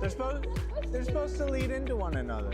They're supposed to lead into one another.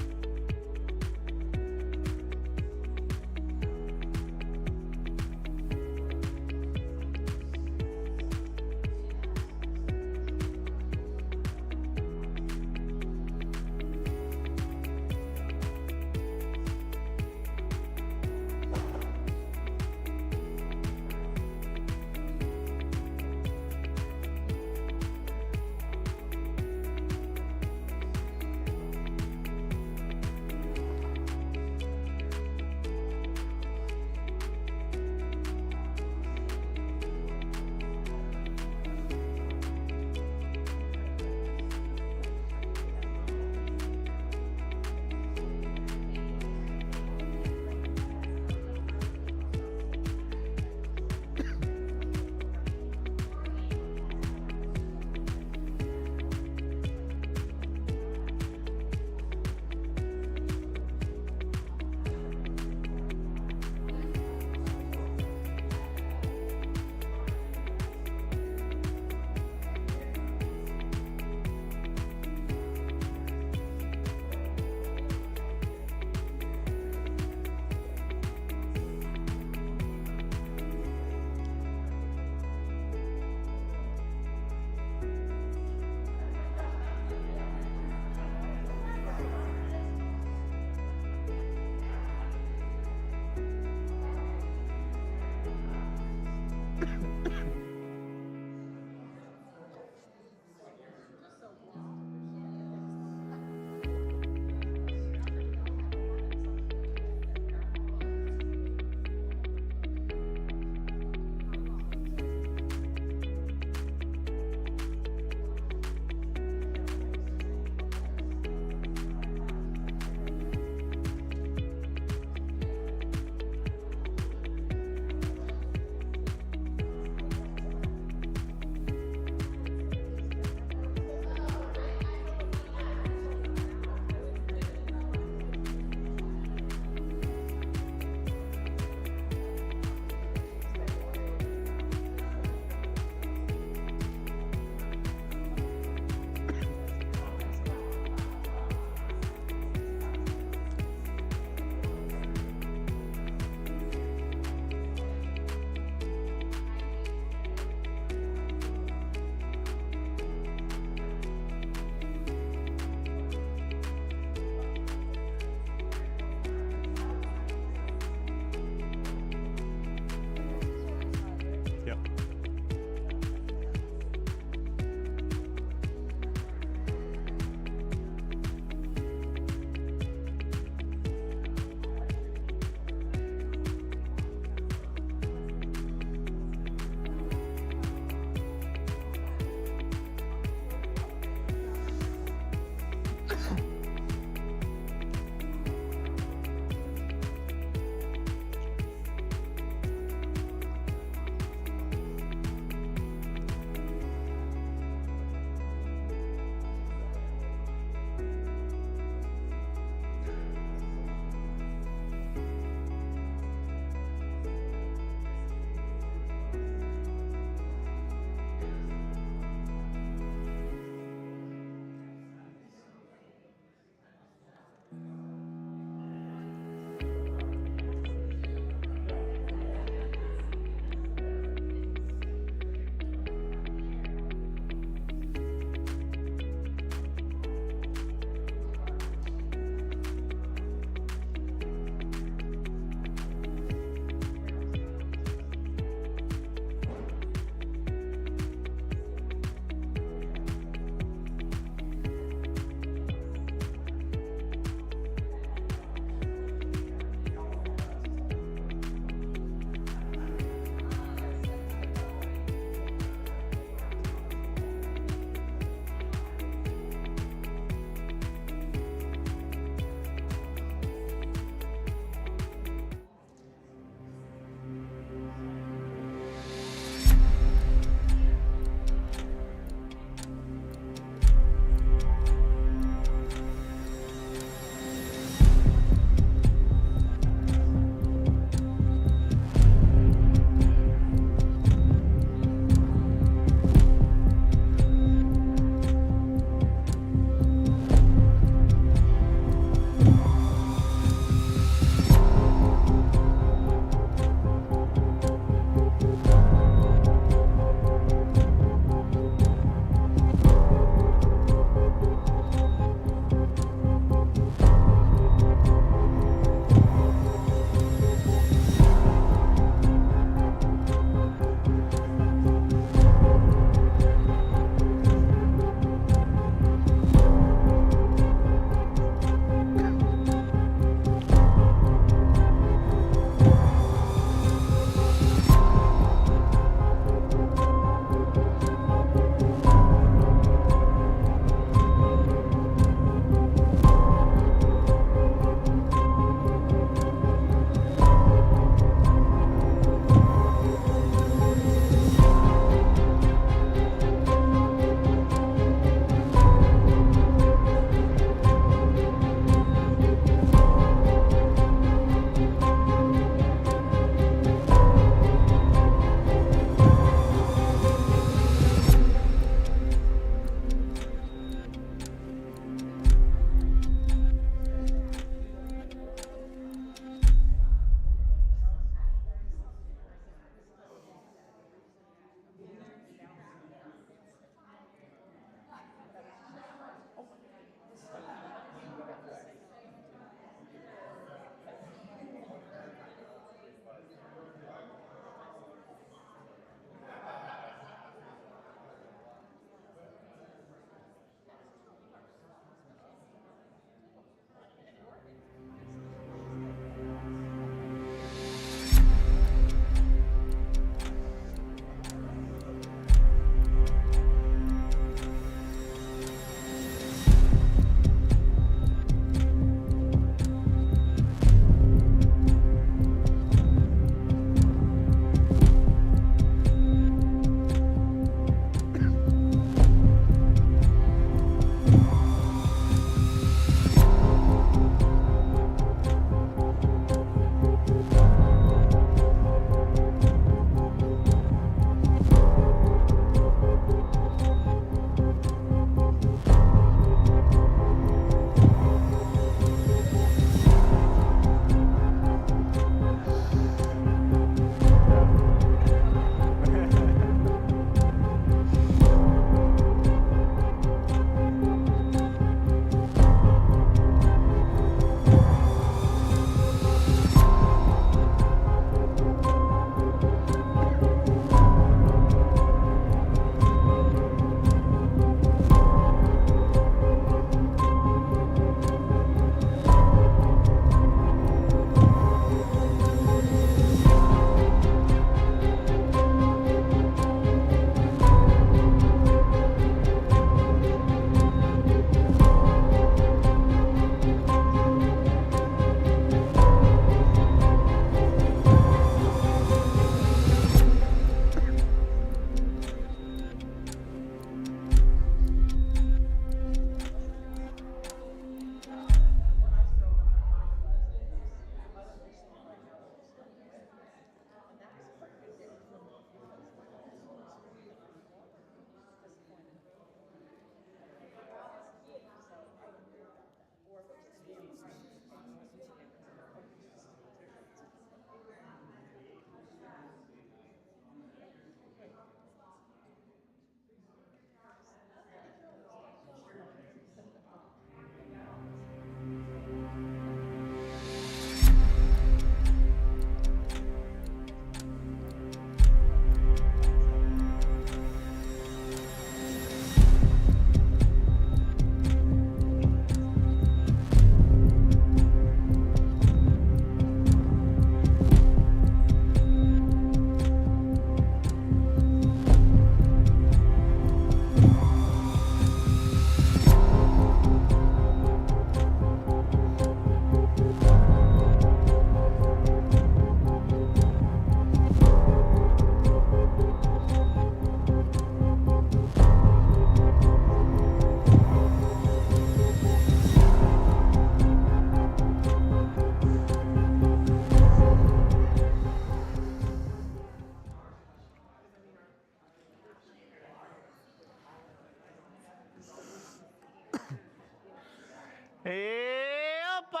Yoppa!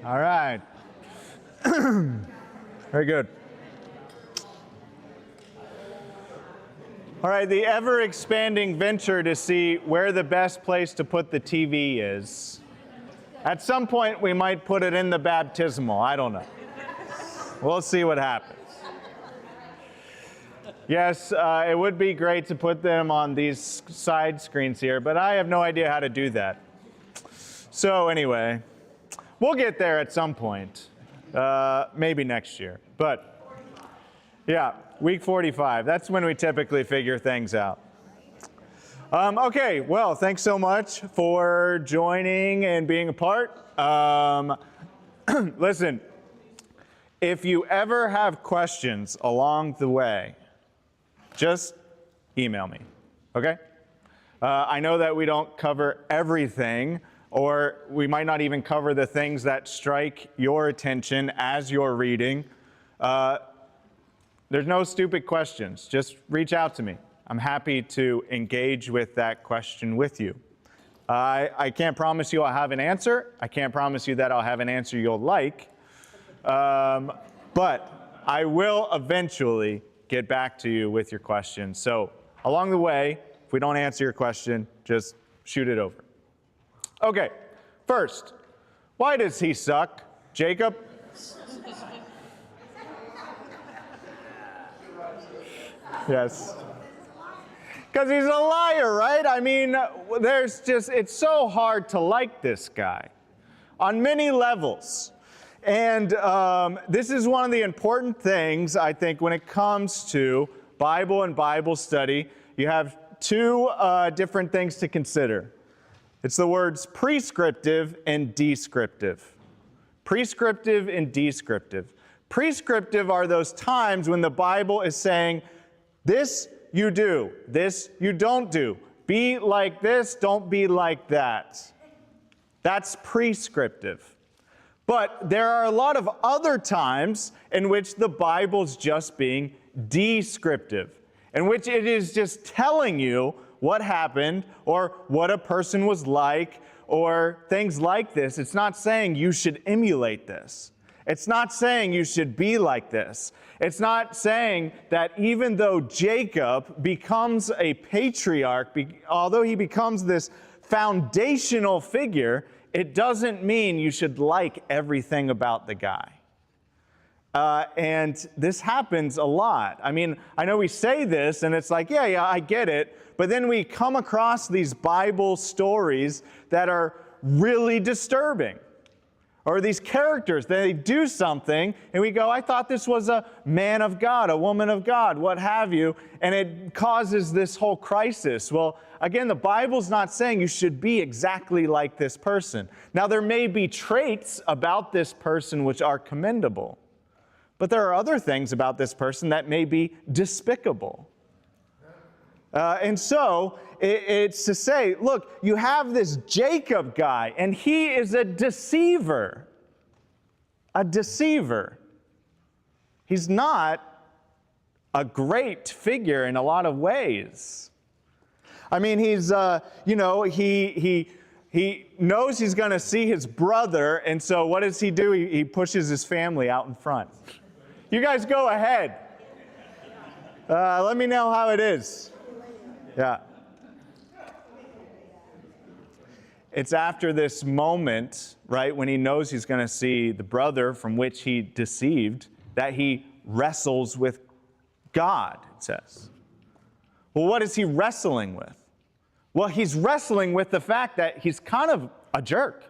All right. Very good. All right, the ever-expanding venture to see where the best place to put the TV is. At some point, we might put it in the baptismal. I don't know. We'll see what happens. Yes, it would be great to put them on these side screens here, but I have no idea how to do that. So anyway, we'll get there at some point. Maybe next year. But yeah, week 45. That's when we typically figure things out. Okay, well, thanks so much for joining and being a part. Listen, if you ever have questions along the way, just email me, okay? I know that we don't cover everything, or we might not even cover the things that strike your attention as you're reading. There's no stupid questions. Just reach out to me. I'm happy to engage with that question with you. I can't promise you I'll have an answer. I can't promise you that I'll have an answer you'll like. But I will eventually get back to you with your questions. So along the way, if we don't answer your question, just shoot it over. Okay, first, why does he suck? Jacob? Yes. Because he's a liar, right? I mean, it's so hard to like this guy on many levels. And this is one of the important things, I think, when it comes to Bible and Bible study. You have two different things to consider. It's the words prescriptive and descriptive. Prescriptive and descriptive. Prescriptive are those times when the Bible is saying, this you do, this you don't do. Be like this, don't be like that. That's prescriptive. But there are a lot of other times in which the Bible's just being descriptive, in which it is just telling you what happened or what a person was like or things like this. It's not saying you should emulate this. It's not saying you should be like this. It's not saying that even though Jacob becomes a patriarch, although he becomes this foundational figure, it doesn't mean you should like everything about the guy. And this happens a lot. I mean, I know we say this and it's like, yeah, I get it. But then we come across these Bible stories that are really disturbing. Or these characters, they do something, and we go, I thought this was a man of God, a woman of God, what have you, and it causes this whole crisis. Well, again, the Bible's not saying you should be exactly like this person. Now, there may be traits about this person which are commendable, but there are other things about this person that may be despicable. And so, it's to say, look, you have this Jacob guy, and he is a deceiver. A deceiver. He's not a great figure in a lot of ways. I mean, he's, he knows he's going to see his brother, and so what does he do? He pushes his family out in front. You guys go ahead. Let me know how it is. Yeah. It's after this moment, right, when he knows he's going to see the brother from which he deceived, that he wrestles with God, it says. Well, what is he wrestling with? Well, he's wrestling with the fact that he's kind of a jerk.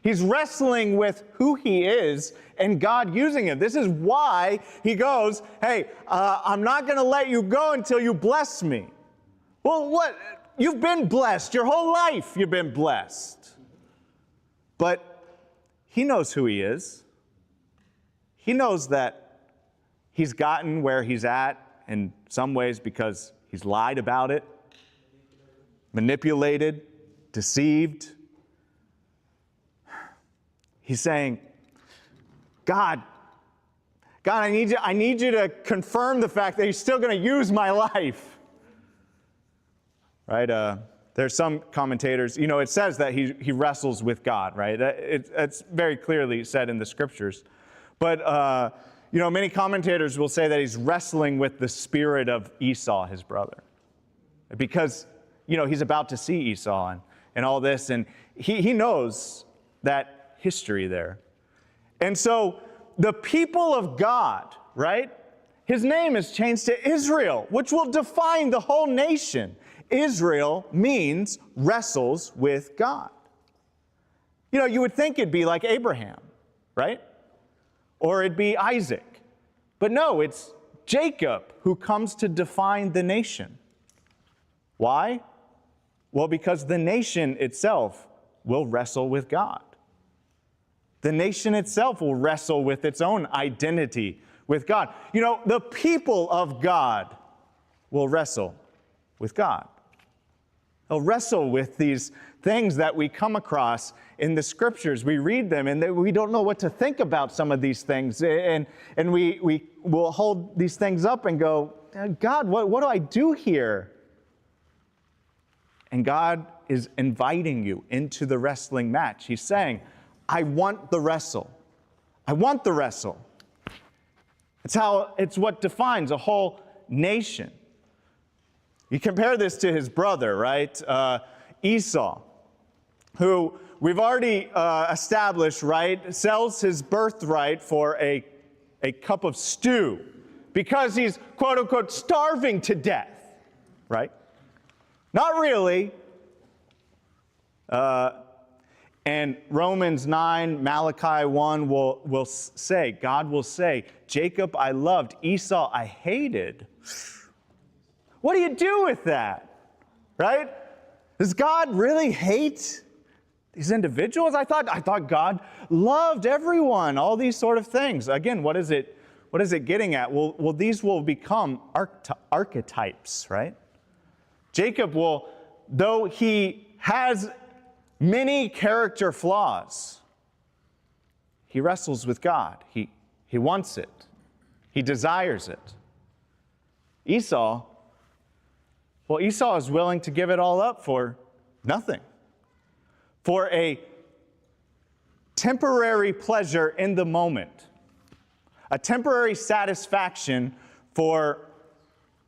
He's wrestling with who he is and God using him. This is why he goes, hey, I'm not going to let you go until you bless me. Well, what? You've been blessed. Your whole life you've been blessed. But he knows who he is. He knows that he's gotten where he's at in some ways because he's lied about it, manipulated, deceived. He's saying, God, I need you to confirm the fact that you're still going to use my life. Right? There's some commentators, it says that he wrestles with God, right? It's very clearly said in the scriptures. But, many commentators will say that he's wrestling with the spirit of Esau, his brother. Because, he's about to see Esau and all this, and he knows that history there. And so the people of God, right? His name is changed to Israel, which will define the whole nation. Israel means wrestles with God. You would think it'd be like Abraham, right? Or it'd be Isaac. But no, it's Jacob who comes to define the nation. Why? Well, because the nation itself will wrestle with God. The nation itself will wrestle with its own identity with God. The people of God will wrestle with God. They'll wrestle with these things that we come across in the scriptures. We read them and we don't know what to think about some of these things. And we will hold these things up and go, God, what do I do here? And God is inviting you into the wrestling match. He's saying, I want the wrestle. I want the wrestle. It's what defines a whole nation. You compare this to his brother, right? Esau, who we've already established, right, sells his birthright for a cup of stew because he's, quote unquote, starving to death, right? Not really. And Romans 9, Malachi 1 will say, God will say, Jacob I loved, Esau I hated. What do you do with that, right? Does God really hate these individuals? I thought God loved everyone, all these sort of things. Again, what is it getting at? Well, these will become archetypes, right? Jacob will, though he has many character flaws, he wrestles with God. He wants it. He desires it. Esau is willing to give it all up for nothing. For a temporary pleasure in the moment. A temporary satisfaction for,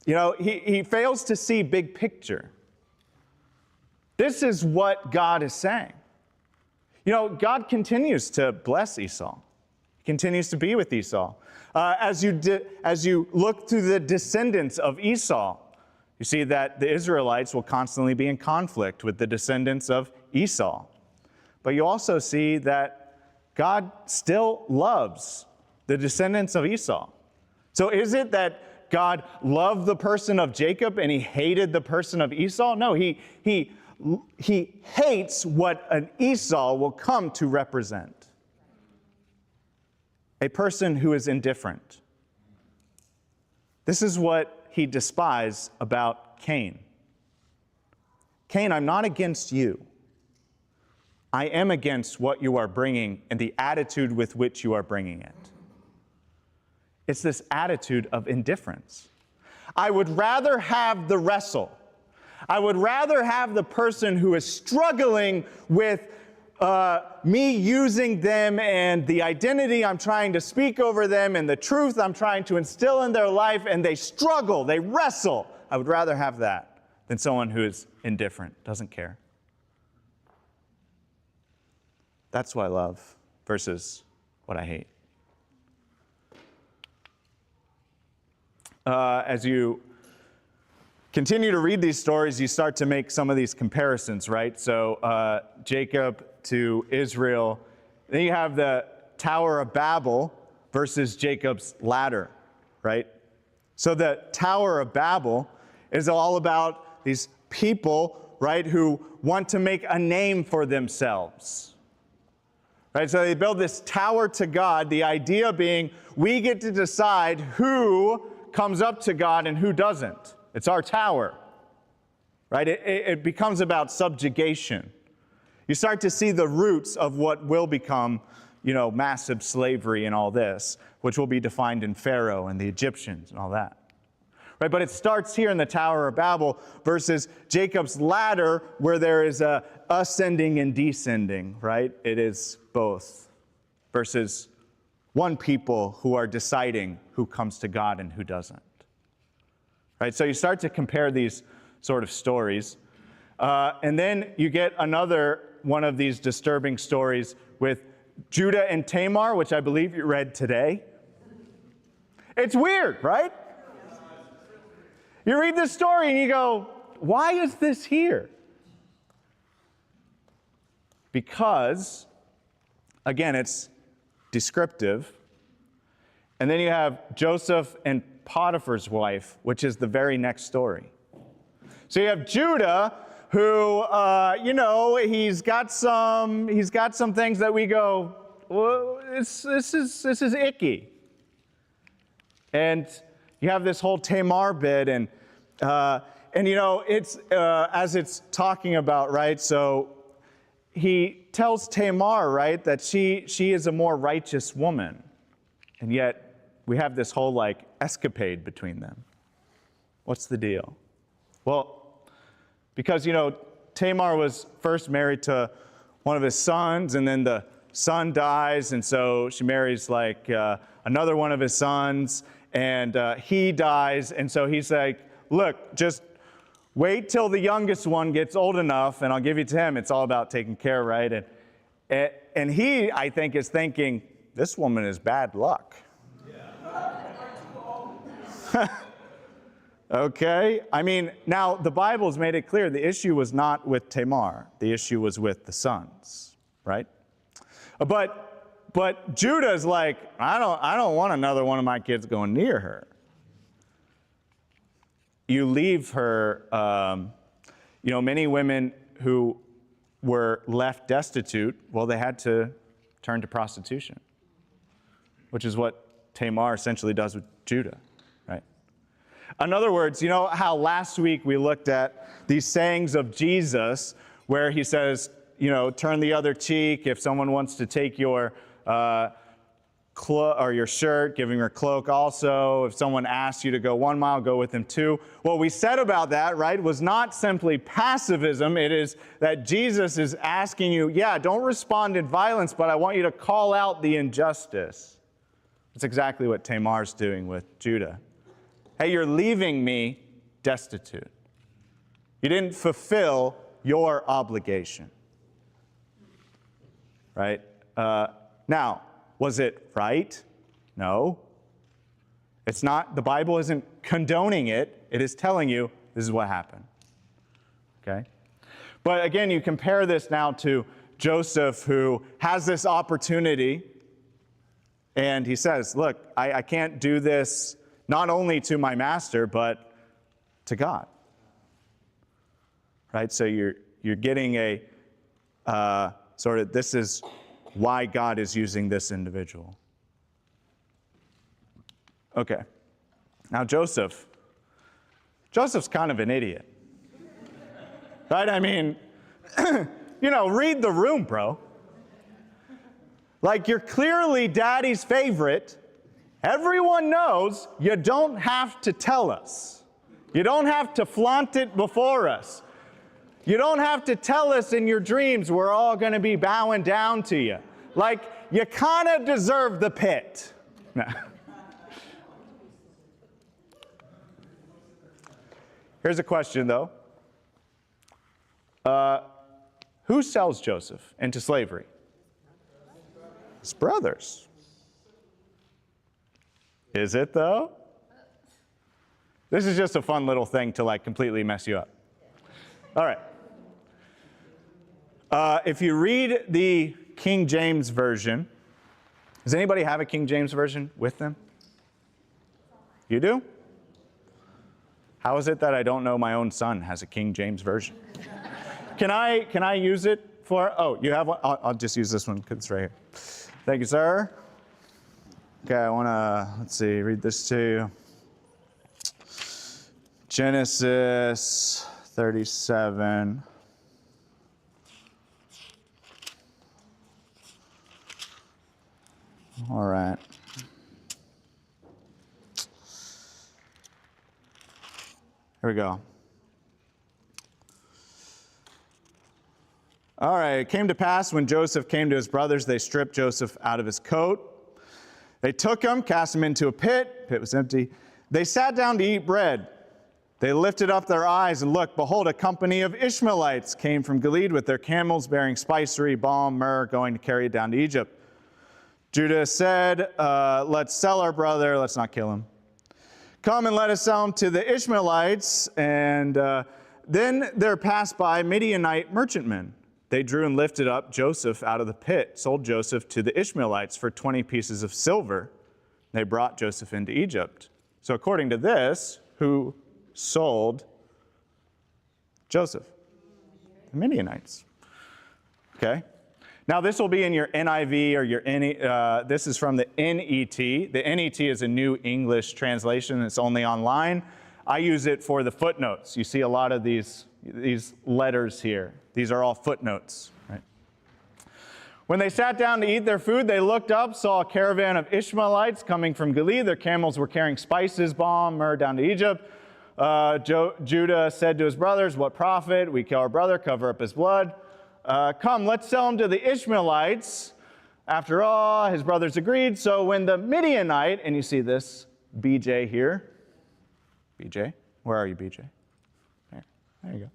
he fails to see big picture. This is what God is saying. God continues to bless Esau. He continues to be with Esau. As you look through the descendants of Esau, you see that the Israelites will constantly be in conflict with the descendants of Esau. But you also see that God still loves the descendants of Esau. So is it that God loved the person of Jacob and he hated the person of Esau? No, he hates what an Esau will come to represent. A person who is indifferent. This is what he despised about Cain. Cain, I'm not against you. I am against what you are bringing and the attitude with which you are bringing it. It's this attitude of indifference. I would rather have the wrestle. I would rather have the person who is struggling with me using them and the identity I'm trying to speak over them and the truth I'm trying to instill in their life, and they struggle, they wrestle. I would rather have that than someone who is indifferent, doesn't care. That's what I love versus what I hate. As you continue to read these stories, you start to make some of these comparisons, right? So Jacob to Israel. Then you have the Tower of Babel versus Jacob's ladder, right? So the Tower of Babel is all about these people, right, who want to make a name for themselves. Right? So they build this tower to God, the idea being we get to decide who comes up to God and who doesn't. It's our tower. Right? It becomes about subjugation. You start to see the roots of what will become, massive slavery and all this, which will be defined in Pharaoh and the Egyptians and all that. right? But it starts here in the Tower of Babel versus Jacob's ladder, where there is a ascending and descending, right? It is both, versus one people who are deciding who comes to God and who doesn't, right? So you start to compare these sort of stories, and then you get another one of these disturbing stories with Judah and Tamar, which I believe you read today. It's weird, right? You read this story and you go, why is this here? Because, again, it's descriptive. And then you have Joseph and Potiphar's wife, which is the very next story. So you have Judah, who, he's got some things that we go, well, this is icky. And you have this whole Tamar bit, and it's as it's talking about, right? So he tells Tamar, right, that she is a more righteous woman, and yet we have this whole escapade between them. What's the deal? Well, because Tamar was first married to one of his sons, and then the son dies, and so she marries another one of his sons. And he dies, and so he's like, look, just wait till the youngest one gets old enough, and I'll give you to him. It's all about taking care, right? And he, I think, is thinking, this woman is bad luck. Yeah. Okay? I mean, now, the Bible's made it clear the issue was not with Tamar. The issue was with the sons, right? But Judah's like, I don't want another one of my kids going near her. You leave her, many women who were left destitute, well, they had to turn to prostitution, which is what Tamar essentially does with Judah, right? In other words, you know how last week we looked at these sayings of Jesus where he says, turn the other cheek if someone wants to take your or your shirt, giving her cloak also. If someone asks you to go 1 mile, go with them 2. What we said about that, right, was not simply passivism. It is that Jesus is asking you, don't respond in violence, but I want you to call out the injustice. That's exactly what Tamar's doing with Judah. Hey, you're leaving me destitute. You didn't fulfill your obligation. Right? Now, was it right? No. It's not. The Bible isn't condoning it. It is telling you this is what happened. Okay? But again, you compare this now to Joseph, who has this opportunity, and he says, look, I can't do this not only to my master, but to God. Right? So you're getting a this is why God is using this individual. Okay. Now Joseph's kind of an idiot. Right? I mean, read the room, bro. You're clearly daddy's favorite. Everyone knows you don't have to tell us. You don't have to flaunt it before us. You don't have to tell us in your dreams we're all going to be bowing down to you. You kind of deserve the pit. Here's a question, though. Who sells Joseph into slavery? His brothers. Is it, though? This is just a fun little thing to completely mess you up. All right. If you read the King James Version, does anybody have a King James Version with them? You do? How is it that I don't know my own son has a King James Version? Can I use it for? Oh, you have one? I'll just use this one because it's right here. Thank you, sir. Okay, I want to, read this to you. Genesis 37. All right. Here we go. All right, it came to pass when Joseph came to his brothers, they stripped Joseph out of his coat. They took him, cast him into a pit. Pit was empty. They sat down to eat bread. They lifted up their eyes and looked. Behold, a company of Ishmaelites came from Gilead with their camels bearing spicery, balm, myrrh, going to carry it down to Egypt. Judah said, let's sell our brother. Let's not kill him. Come and let us sell him to the Ishmaelites. And then there passed by Midianite merchantmen. They drew and lifted up Joseph out of the pit, sold Joseph to the Ishmaelites for 20 pieces of silver. They brought Joseph into Egypt. So according to this, who sold Joseph? The Midianites. Okay. Now this will be in your NIV or your this is from the NET. The NET is a New English translation. It's only online. I use it for the footnotes. You see a lot of these letters here. These are all footnotes, right? When they sat down to eat their food, they looked up, saw a caravan of Ishmaelites coming from Gilead. Their camels were carrying spices, balm, myrrh down to Egypt. Judah said to his brothers, what profit? We kill our brother, cover up his blood. Come, let's sell him to the Ishmaelites. After all, his brothers agreed. So when the Midianite, and you see this BJ here. BJ, where are you, BJ? There you go.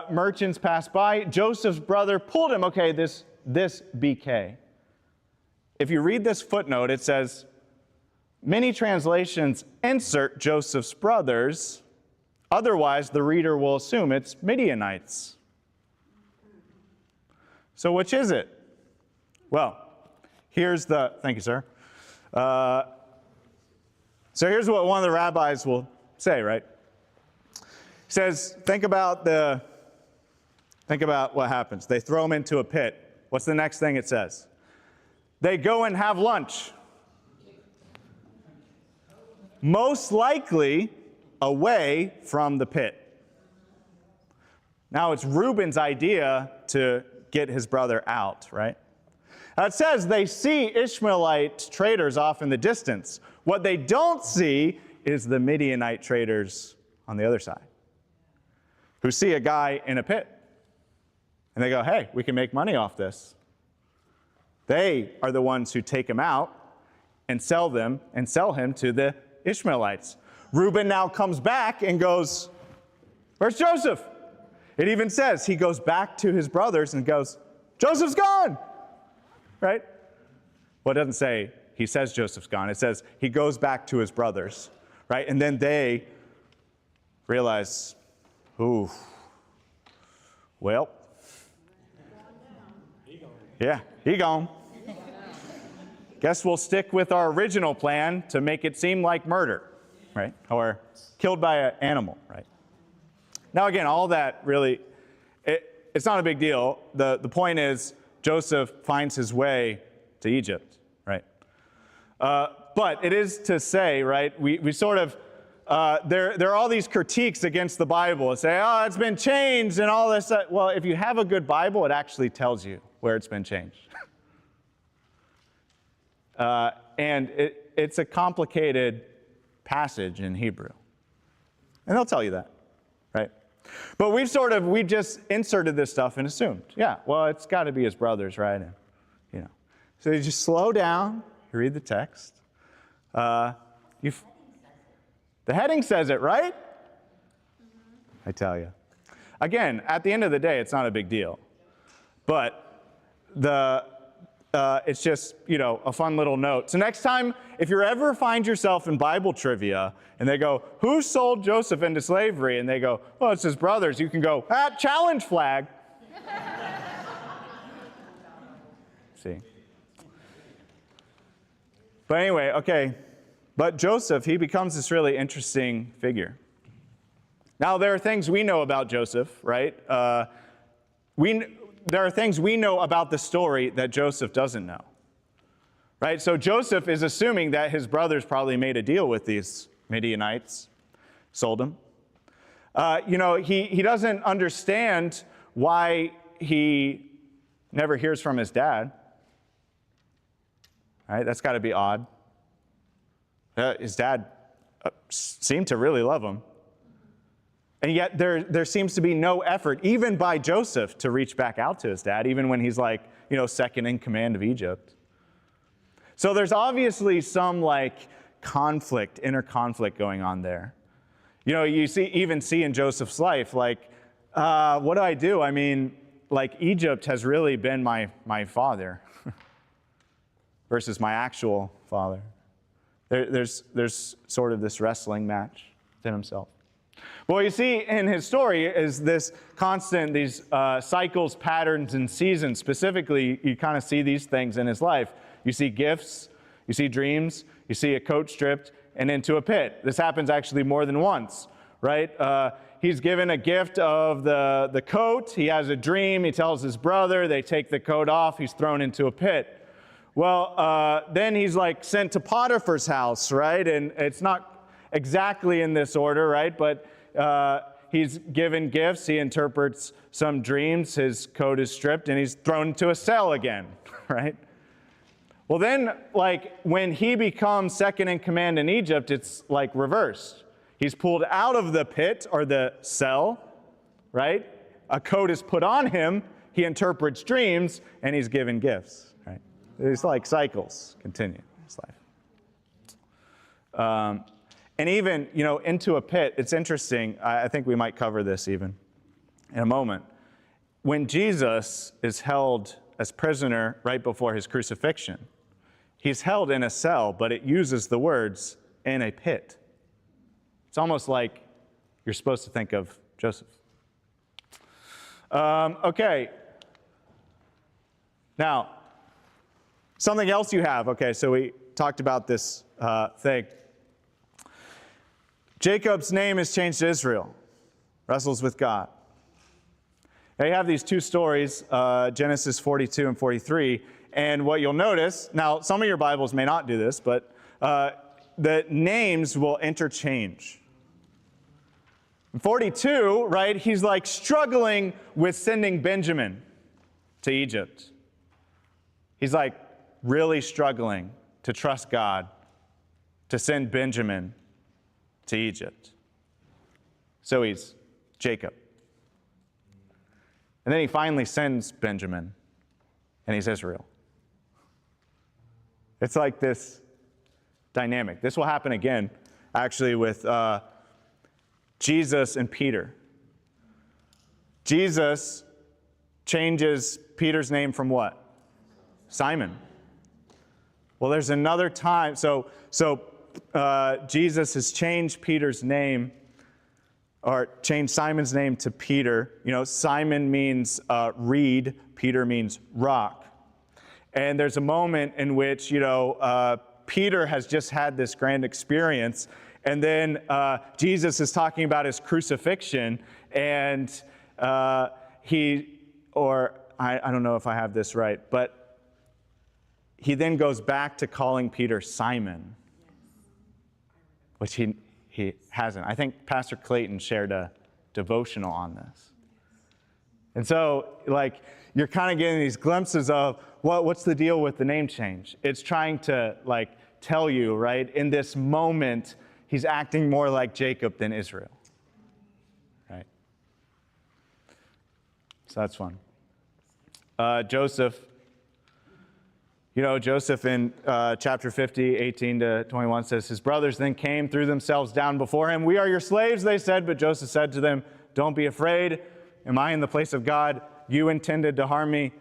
Merchants passed by. Joseph's brother pulled him. Okay, this BK. If you read this footnote, it says, many translations insert Joseph's brothers. Otherwise, the reader will assume it's Midianites. So which is it? Well, thank you, sir. So here's what one of the rabbis will say, right? He says, think about what happens. They throw him into a pit. What's the next thing it says? They go and have lunch. Most likely away from the pit. Now it's Reuben's idea to get his brother out, right? Now it says they see Ishmaelite traders off in the distance. What they don't see is the Midianite traders on the other side, who see a guy in a pit. And they go, hey, we can make money off this. They are the ones who take him out and sell him to the Ishmaelites. Reuben now comes back and goes, where's Joseph? It even says he goes back to his brothers and goes, Joseph's gone, right? Well, it doesn't say he says Joseph's gone. It says he goes back to his brothers, right? And then they realize, ooh, well, yeah, he gone. Guess we'll stick with our original plan to make it seem like murder, right? Or killed by an animal, right? Now again, all that really, it's not a big deal. The point is Joseph finds his way to Egypt, right? But it is to say, right, we sort of, there are all these critiques against the Bible and say, oh, it's been changed and all this. Well, if you have a good Bible, it actually tells you where it's been changed. And it's a complicated passage in Hebrew. And they'll tell you that, right? But we just inserted this stuff and assumed, yeah, well, it's got to be his brothers, right? And, so you just slow down, you read the text. The heading says it, right? I tell you. Again, at the end of the day, it's not a big deal. But it's just, a fun little note. So next time, if you ever find yourself in Bible trivia and they go, who sold Joseph into slavery? And they go, well, it's his brothers. You can go, challenge flag. See. But anyway, okay. But Joseph, he becomes this really interesting figure. Now, there are things we know about Joseph, right? There are things we know about the story that Joseph doesn't know, right? So Joseph is assuming that his brothers probably made a deal with these Midianites, sold him. He doesn't understand why he never hears from his dad, right? That's got to be odd. His dad seemed to really love him, And yet there seems to be no effort, even by Joseph, to reach back out to his dad, even when he's like, second in command of Egypt. So there's obviously some like conflict, inner conflict going on there. You even see in Joseph's life, like, what do I do? I mean, like Egypt has really been my father versus my actual father. There's sort of this wrestling match within himself. But what you see in his story is this constant, these cycles, patterns, and seasons. Specifically, you kind of see these things in his life. You see gifts, you see dreams, you see a coat stripped and into a pit. This happens actually more than once, right? He's given a gift of the coat. He has a dream. He tells his brother. They take the coat off. He's thrown into a pit. Well, then he's like sent to Potiphar's house, right? And it's not exactly in this order, right? But he's given gifts. He interprets some dreams. His coat is stripped, and he's thrown into a cell again, right? Well, then, like, when he becomes second in command in Egypt, it's like reversed. He's pulled out of the pit or the cell, right? A coat is put on him. He interprets dreams, and he's given gifts, right? It's like cycles continue in his life. And even, into a pit, it's interesting. I think we might cover this even in a moment. When Jesus is held as prisoner right before his crucifixion, he's held in a cell, but it uses the words, in a pit. It's almost like you're supposed to think of Joseph. Okay. Now, something else you have. Okay, so we talked about this thing. Jacob's name is changed to Israel, wrestles with God. Now you have these two stories, Genesis 42 and 43, and what you'll notice, now some of your Bibles may not do this, but the names will interchange. In 42, right, he's like struggling with sending Benjamin to Egypt. He's like really struggling to trust God to send Benjamin to Egypt. So he's Jacob. And then he finally sends Benjamin, and he's Israel. It's like this dynamic. This will happen again, actually, with Jesus and Peter. Jesus changes Peter's name from what? Simon. Well, there's another time. So Jesus has changed Peter's name, or changed Simon's name to Peter. Simon means reed. Peter means rock. And there's a moment in which, Peter has just had this grand experience. And then Jesus is talking about his crucifixion. And I don't know if I have this right, but he then goes back to calling Peter Simon, which he hasn't. I think Pastor Clayton shared a devotional on this. And so, like, you're kind of getting these glimpses of what's the deal with the name change. It's trying to, like, tell you, right, in this moment, he's acting more like Jacob than Israel, right? So that's fun. Joseph. Joseph in chapter 50, 18 to 21 says, his brothers then came, threw themselves down before him. We are your slaves, they said, but Joseph said to them, don't be afraid. Am I in the place of God? You intended to harm me,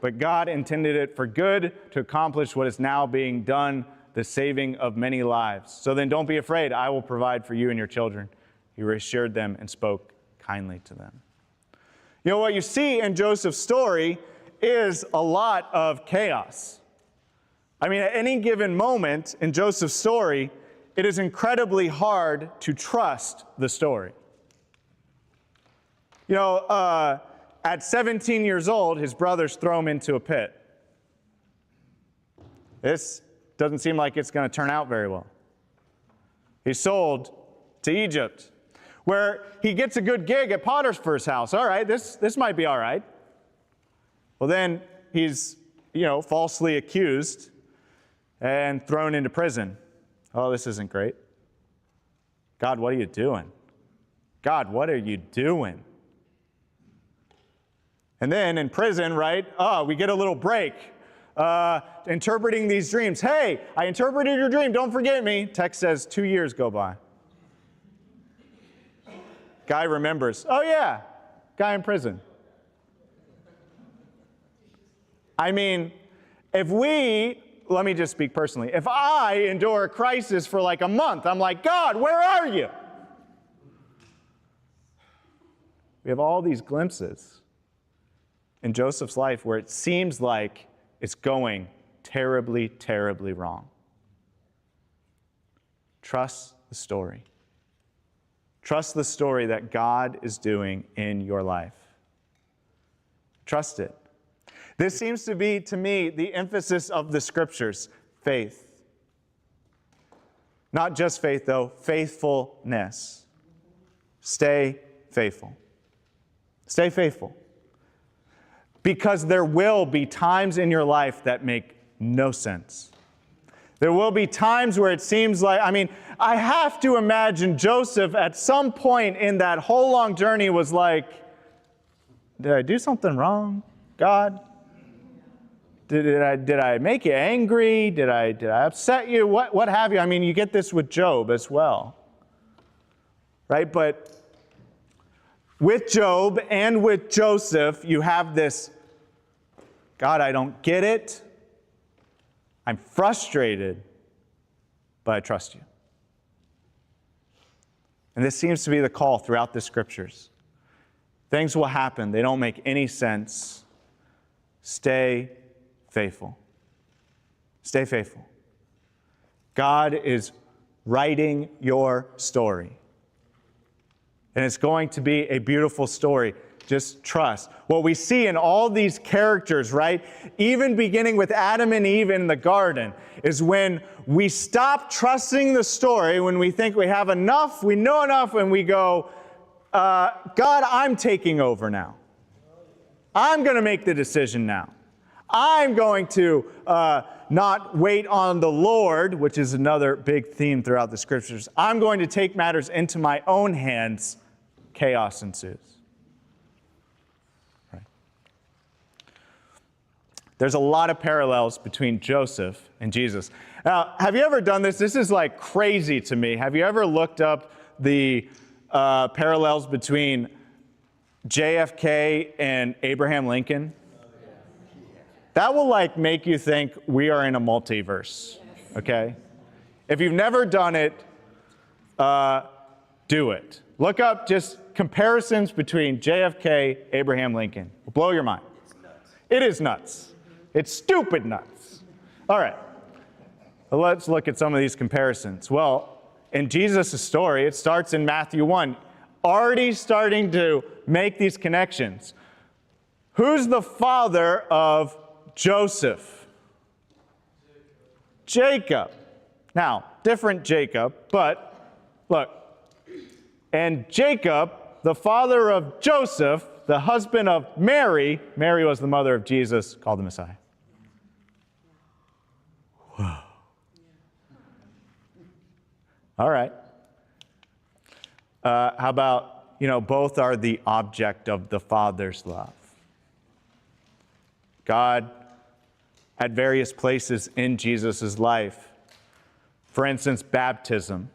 but God intended it for good to accomplish what is now being done, the saving of many lives. So then don't be afraid. I will provide for you and your children. He reassured them and spoke kindly to them. What you see in Joseph's story is a lot of chaos. I mean, at any given moment in Joseph's story, it is incredibly hard to trust the story. At 17 years old, his brothers throw him into a pit. This doesn't seem like it's going to turn out very well. He's sold to Egypt, where he gets a good gig at Potiphar's house. All right, this might be all right. Well, then he's, falsely accused and thrown into prison. Oh, this isn't great. God, what are you doing? God, what are you doing? And then in prison, right? We get a little break. Interpreting these dreams. Hey, I interpreted your dream. Don't forget me. Text says 2 years go by. Guy remembers. Oh, yeah. Guy in prison. I mean, let me just speak personally. If I endure a crisis for like a month, I'm like, God, where are you? We have all these glimpses in Joseph's life where it seems like it's going terribly, terribly wrong. Trust the story. Trust the story that God is doing in your life. Trust it. This seems to be, to me, the emphasis of the Scriptures, faith. Not just faith, though, faithfulness. Stay faithful. Stay faithful. Because there will be times in your life that make no sense. There will be times where it seems like, I have to imagine Joseph at some point in that whole long journey was like, did I do something wrong, God? Did I make you angry? Did I upset you? What have you? You get this with Job as well. Right? But with Job and with Joseph, you have this, God, I don't get it. I'm frustrated, but I trust you. And this seems to be the call throughout the Scriptures. Things will happen. They don't make any sense. Stay faithful. Stay faithful. God is writing your story. And it's going to be a beautiful story. Just trust. What we see in all these characters, right, even beginning with Adam and Eve in the garden, is when we stop trusting the story, when we think we have enough, we know enough, and we go, God, I'm taking over now. I'm going to make the decision now. I'm going to not wait on the Lord, which is another big theme throughout the Scriptures. I'm going to take matters into my own hands. Chaos ensues. Right. There's a lot of parallels between Joseph and Jesus. Now, have you ever done this? This is like crazy to me. Have you ever looked up the parallels between JFK and Abraham Lincoln? That will make you think we are in a multiverse, okay? If you've never done it, do it. Look up just comparisons between JFK, Abraham Lincoln. It'll blow your mind. It is nuts. It's stupid nuts. All right. Well, let's look at some of these comparisons. Well, in Jesus' story, it starts in Matthew 1, already starting to make these connections. Who's the father of Joseph? Jacob. Now, different Jacob, but look. And Jacob, the father of Joseph, the husband of Mary, Mary was the mother of Jesus, called the Messiah. Whoa. All right. How about, both are the object of the Father's love. God, at various places in Jesus' life, for instance, baptism,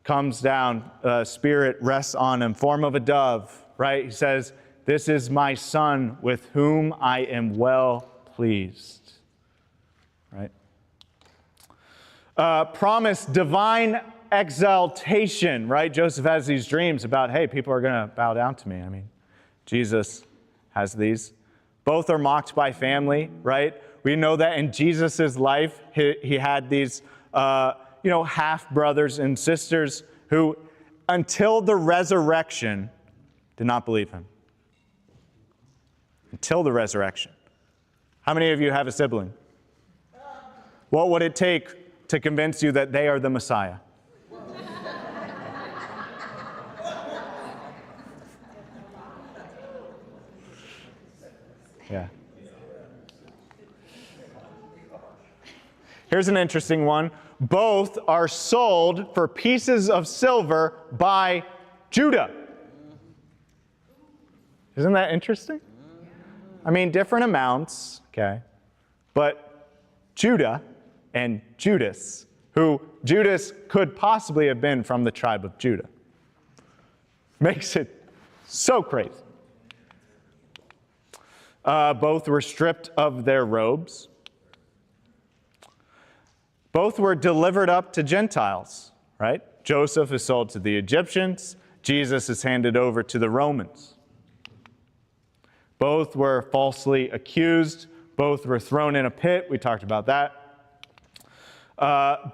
comes down, Spirit rests on him, form of a dove, right? He says, this is my Son with whom I am well pleased, right? Promise divine exaltation, right? Joseph has these dreams about, hey, people are going to bow down to me. Jesus has these. Both are mocked by family, right? We know that in Jesus' life, he had these half brothers and sisters who, until the resurrection, did not believe him. Until the resurrection. How many of you have a sibling? What would it take to convince you that they are the Messiah? Yeah. Here's an interesting one. Both are sold for pieces of silver by Judah. Isn't that interesting? I mean, different amounts, okay? But Judah and Judas, who Judas could possibly have been from the tribe of Judah, makes it so crazy. Both were stripped of their robes. Both were delivered up to Gentiles, right? Joseph is sold to the Egyptians. Jesus is handed over to the Romans. Both were falsely accused. Both were thrown in a pit. We talked about that.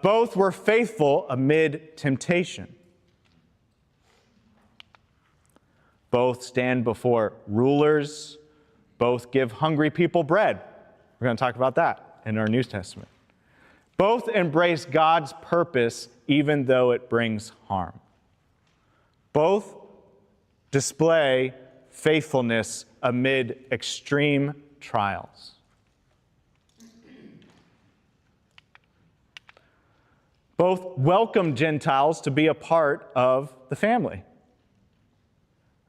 Both were faithful amid temptation. Both stand before rulers. Both give hungry people bread. We're going to talk about that in our New Testament. Both embrace God's purpose even though it brings harm. Both display faithfulness amid extreme trials. Both welcome Gentiles to be a part of the family.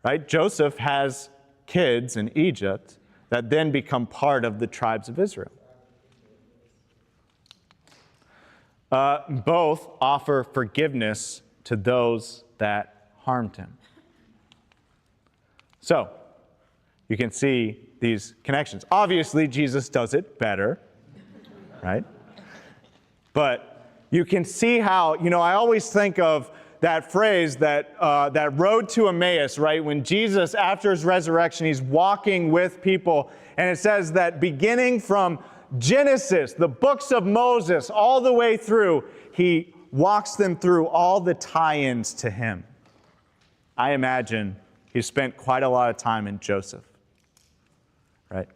Right? Joseph has kids in Egypt that then become part of the tribes of Israel. Both offer forgiveness to those that harmed him. So, you can see these connections. Obviously, Jesus does it better, right? But you can see how, I always think of that phrase, that road to Emmaus, right? When Jesus, after his resurrection, he's walking with people, and it says that beginning from Genesis, the books of Moses, all the way through, he walks them through all the tie-ins to him. I imagine he spent quite a lot of time in Joseph, right?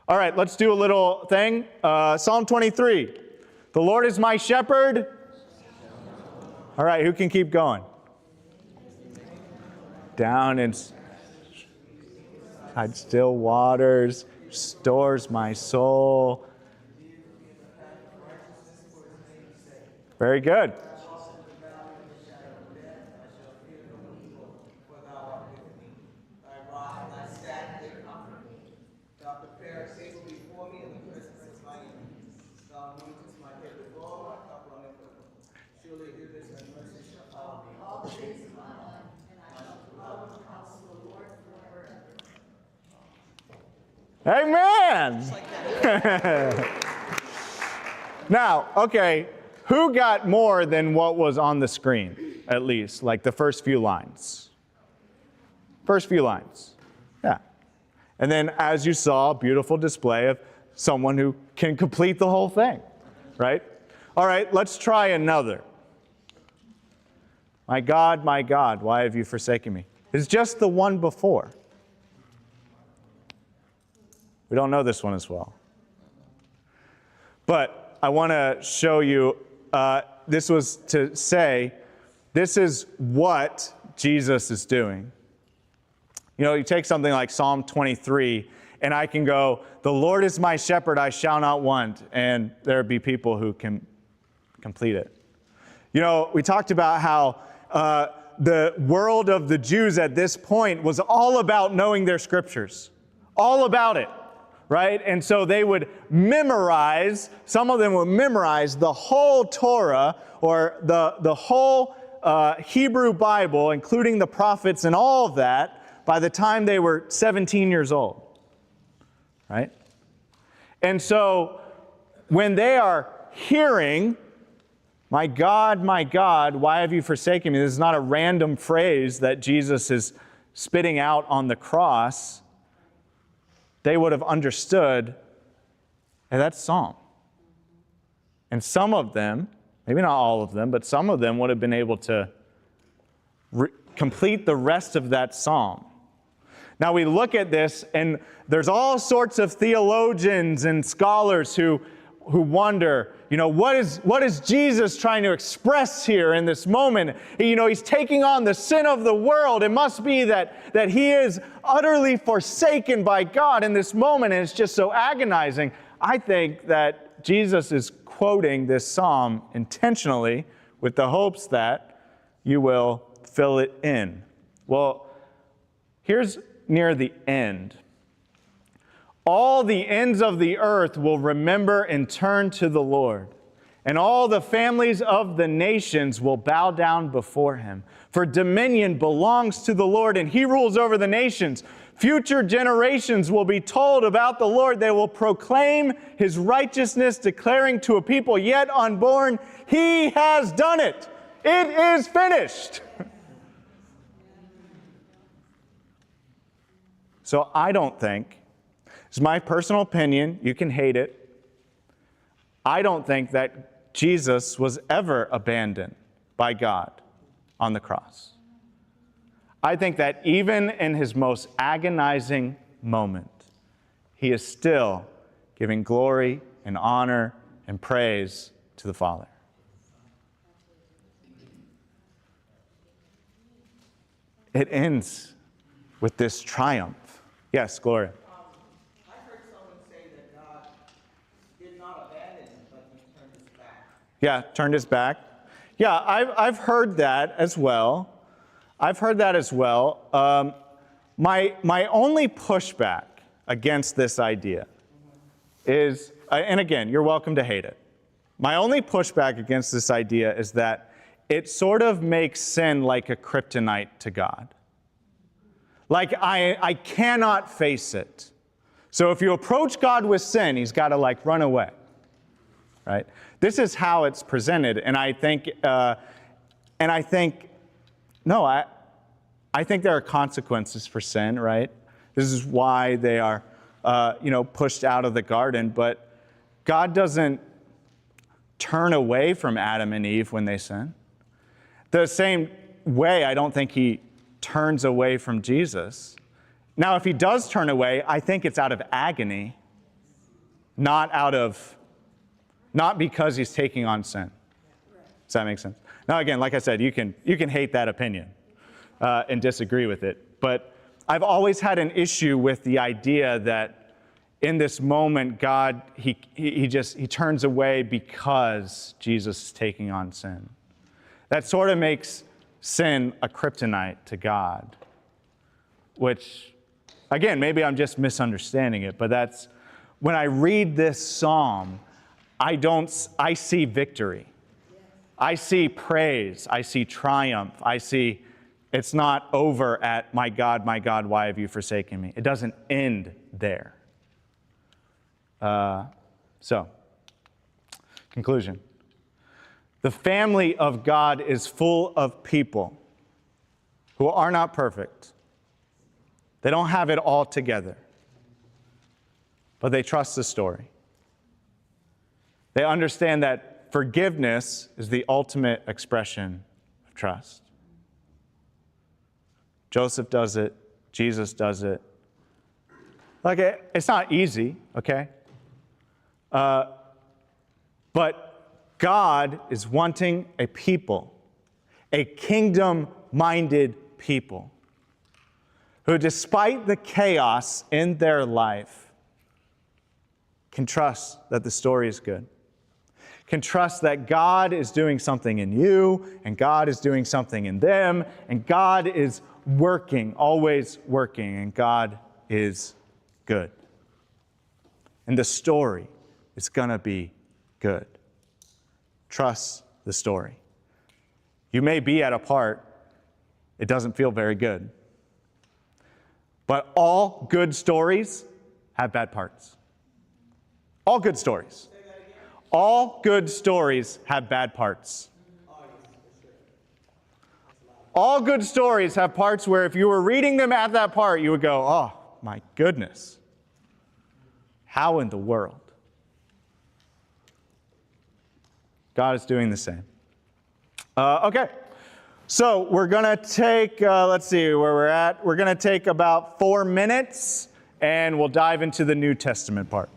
All right, let's do a little thing. Psalm 23. The Lord is my shepherd. All right, who can keep going? Down in still waters, restores my soul. Very good. Amen. Now, okay, who got more than what was on the screen, at least, like the first few lines? First few lines, yeah. And then, as you saw, a beautiful display of someone who can complete the whole thing, right? All right, let's try another. My God, why have you forsaken me? It's just the one before. We don't know this one as well. But I want to show you, this was to say, this is what Jesus is doing. You take something like Psalm 23, and I can go, the Lord is my shepherd, I shall not want, and there be people who can complete it. We talked about how the world of the Jews at this point was all about knowing their scriptures. All about it. Right? And so they would memorize, some of them would memorize the whole Torah or the whole Hebrew Bible, including the prophets and all of that, by the time they were 17 years old. Right? And so when they are hearing, my God, why have you forsaken me? This is not a random phrase that Jesus is spitting out on the cross. They would have understood, hey, that's Psalm. And some of them, maybe not all of them, but some of them would have been able to complete the rest of that Psalm. Now we look at this, and there's all sorts of theologians and scholars who wonder, what is Jesus trying to express here in this moment? He's taking on the sin of the world. It must be that he is utterly forsaken by God in this moment, and it's just so agonizing. I think that Jesus is quoting this psalm intentionally with the hopes that you will fill it in. Well, here's near the end. All the ends of the earth will remember and turn to the Lord, and all the families of the nations will bow down before him. For dominion belongs to the Lord, and he rules over the nations. Future generations will be told about the Lord. They will proclaim his righteousness, declaring to a people yet unborn, he has done it. It is finished. So I don't think, it's my personal opinion, you can hate it, I don't think that Jesus was ever abandoned by God on the cross. I think that even in his most agonizing moment, he is still giving glory and honor and praise to the Father. It ends with this triumph. Yes, Gloria. I heard someone say that God did not abandon him, but he turned his back. Yeah, turned his back. Yeah, I've heard that as well. My only pushback against this idea is, and again, you're welcome to hate it. My only pushback against this idea is that it sort of makes sin like a kryptonite to God. Like, I cannot face it. So if you approach God with sin, he's got to run away, right? This is how it's presented, and I think there are consequences for sin, right? This is why they are, pushed out of the garden, but God doesn't turn away from Adam and Eve when they sin. The same way, I don't think he turns away from Jesus. Now, if he does turn away, I think it's out of agony, not because he's taking on sin. Does that make sense? Now, again, like I said, you can hate that opinion and disagree with it, but I've always had an issue with the idea that in this moment, God, he turns away because Jesus is taking on sin. That sort of makes sin a kryptonite to God, which, again, maybe I'm just misunderstanding it, but that's, when I read this psalm, I see victory. I see praise. I see triumph. I see it's not over at, my God, why have you forsaken me? It doesn't end there. Conclusion. The family of God is full of people who are not perfect. They don't have it all together, but they trust the story. They understand that forgiveness is the ultimate expression of trust. Joseph does it. Jesus does it. It's not easy, okay? But God is wanting a people, a kingdom-minded people, who, despite the chaos in their life, can trust that the story is good, can trust that God is doing something in you, and God is doing something in them, and God is working, always working, and God is good. And the story is going to be good. Trust the story. You may be at a part, it doesn't feel very good. But all good stories have bad parts. All good stories. All good stories have bad parts. All good stories have parts where if you were reading them at that part, you would go, oh my goodness. How in the world? God is doing the same. Okay, so we're going to take, let's see where we're at. We're going to take about 4 minutes, and we'll dive into the New Testament part.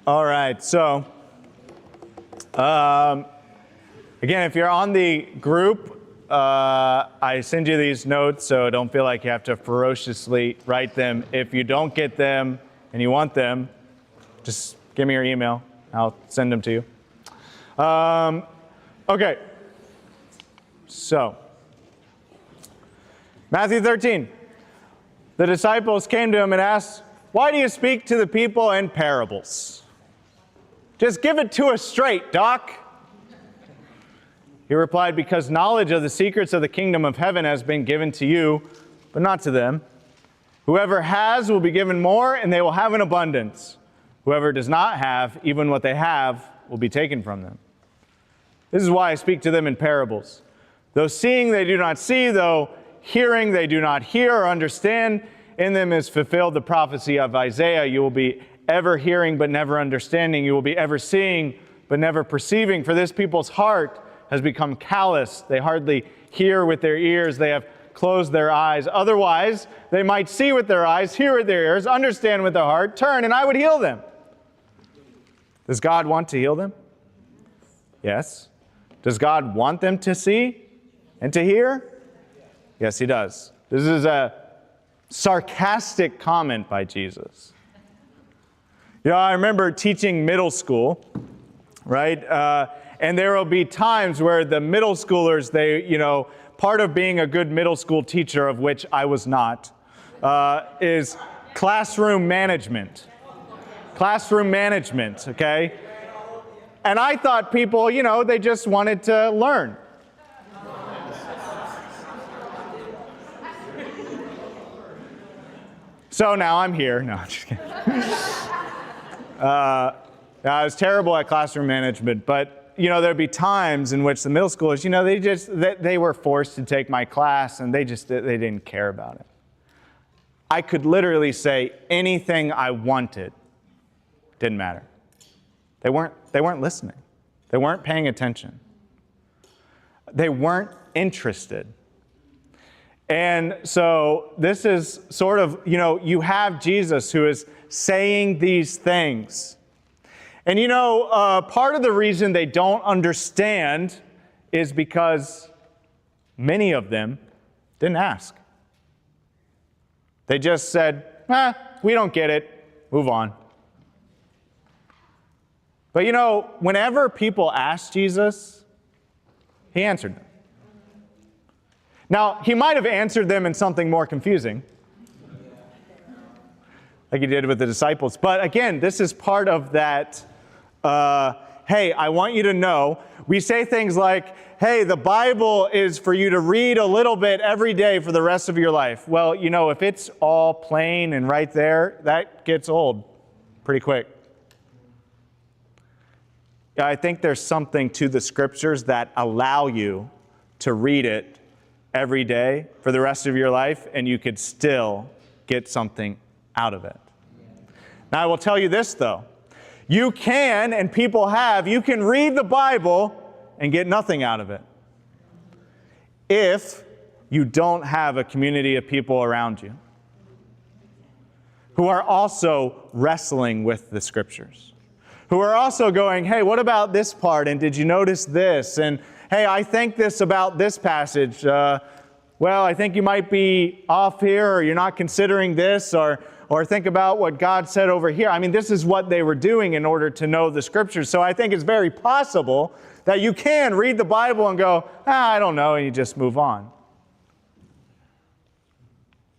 All right, so again, if you're on the group, I send you these notes, so don't feel like you have to ferociously write them. If you don't get them and you want them, just give me your email. I'll send them to you. Okay, so Matthew 13. The disciples came to him and asked, "Why do you speak to the people in parables? Just give it to us straight, Doc." He replied, "Because knowledge of the secrets of the kingdom of heaven has been given to you, but not to them. Whoever has will be given more, and they will have an abundance. Whoever does not have, even what they have, will be taken from them. This is why I speak to them in parables. Though seeing they do not see, though hearing they do not hear or understand, in them is fulfilled the prophecy of Isaiah. You will be ever hearing but never understanding. You will be ever seeing but never perceiving. For this people's heart has become callous. They hardly hear with their ears. They have closed their eyes. Otherwise, they might see with their eyes, hear with their ears, understand with their heart, turn, and I would heal them." Does God want to heal them? Yes. Does God want them to see and to hear? Yes, he does. This is a sarcastic comment by Jesus. You know, I remember teaching middle school, right? And there will be times where the middle schoolers, part of being a good middle school teacher, of which I was not, is classroom management. Classroom management, okay? And I thought people, they just wanted to learn. So now I'm here. No, I'm just kidding. I was terrible at classroom management, but there'd be times in which the middle schoolers, they were forced to take my class, and they didn't care about it. I could literally say anything I wanted. Didn't matter. They weren't listening. They weren't paying attention. They weren't interested. And so this is sort of, you have Jesus who is saying these things. And part of the reason they don't understand is because many of them didn't ask. They just said, we don't get it, move on. But whenever people asked Jesus, he answered them. Now, he might have answered them in something more confusing, like he did with the disciples. But again, this is part of that, hey, I want you to know. We say things like, hey, the Bible is for you to read a little bit every day for the rest of your life. Well, if it's all plain and right there, that gets old pretty quick. I think there's something to the scriptures that allow you to read it every day for the rest of your life, and you could still get something out of it. Now, I will tell you this, though. You can, and people have, you can read the Bible and get nothing out of it if you don't have a community of people around you who are also wrestling with the scriptures, who are also going, hey, what about this part? And did you notice this? And hey, I think this about this passage. Well, I think you might be off here, or you're not considering this, or think about what God said over here. I mean, this is what they were doing in order to know the scriptures. So I think it's very possible that you can read the Bible and go, I don't know, and you just move on.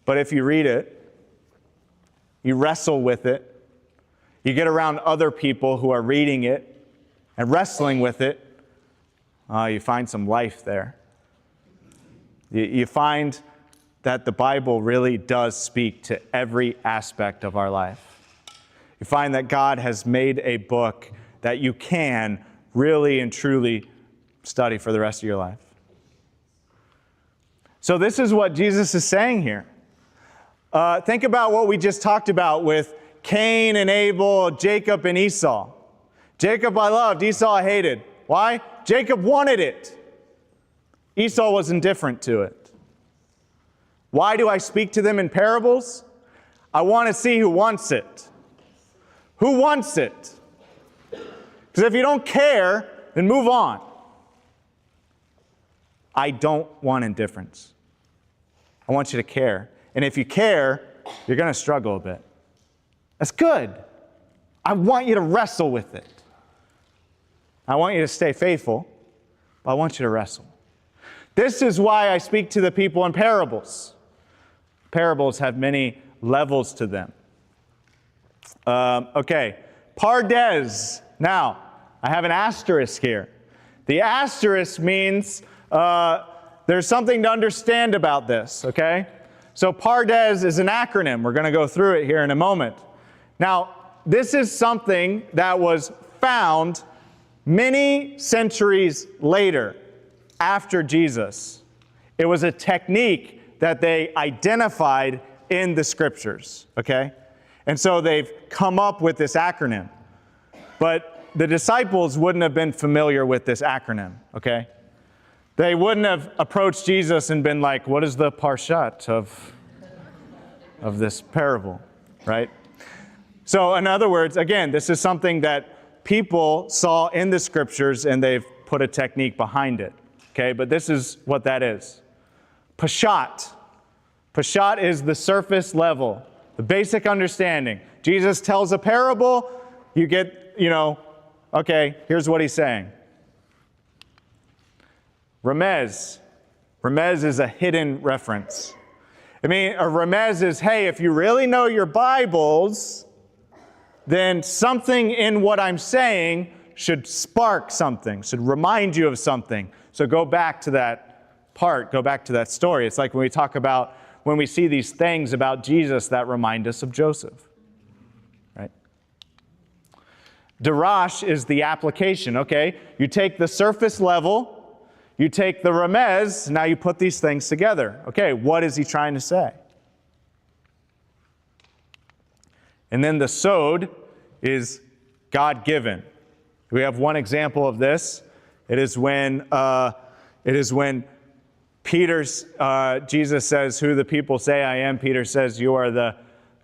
But if you read it, you wrestle with it, you get around other people who are reading it and wrestling with it, you find some life there. You find that the Bible really does speak to every aspect of our life. You find that God has made a book that you can really and truly study for the rest of your life. So this is what Jesus is saying here. Think about what we just talked about with Cain and Abel, Jacob and Esau. Jacob I loved, Esau I hated. Why? Jacob wanted it. Esau was indifferent to it. Why do I speak to them in parables? I want to see who wants it. Who wants it? Because if you don't care, then move on. I don't want indifference. I want you to care. And if you care, you're going to struggle a bit. That's good. I want you to wrestle with it. I want you to stay faithful, but I want you to wrestle. This is why I speak to the people in parables. Parables have many levels to them. Okay, pardes. Now, I have an asterisk here. The asterisk means there's something to understand about this, okay? So pardes is an acronym. We're going to go through it here in a moment. Now, this is something that was found many centuries later, after Jesus. It was a technique that they identified in the scriptures, okay? And so they've come up with this acronym. But the disciples wouldn't have been familiar with this acronym, okay? They wouldn't have approached Jesus and been like, what is the parshat of this parable, right? So in other words, again, this is something that people saw in the scriptures and they've put a technique behind it, okay? But this is what that is. Pashat. Pashat is the surface level, the basic understanding. Jesus tells a parable, you get, okay, here's what he's saying. Remez. Remez is a hidden reference. I mean, a remez is, hey, if you really know your Bibles, then something in what I'm saying should spark something, should remind you of something. So go back to that part, go back to that story. It's like when we talk about, when we see these things about Jesus that remind us of Joseph, right? Darash is the application, okay? You take the surface level, you take the remez, now you put these things together. Okay, what is he trying to say? And then the sod is God-given. We have one example of this. It is when Jesus says, who the people say I am. Peter says, you are the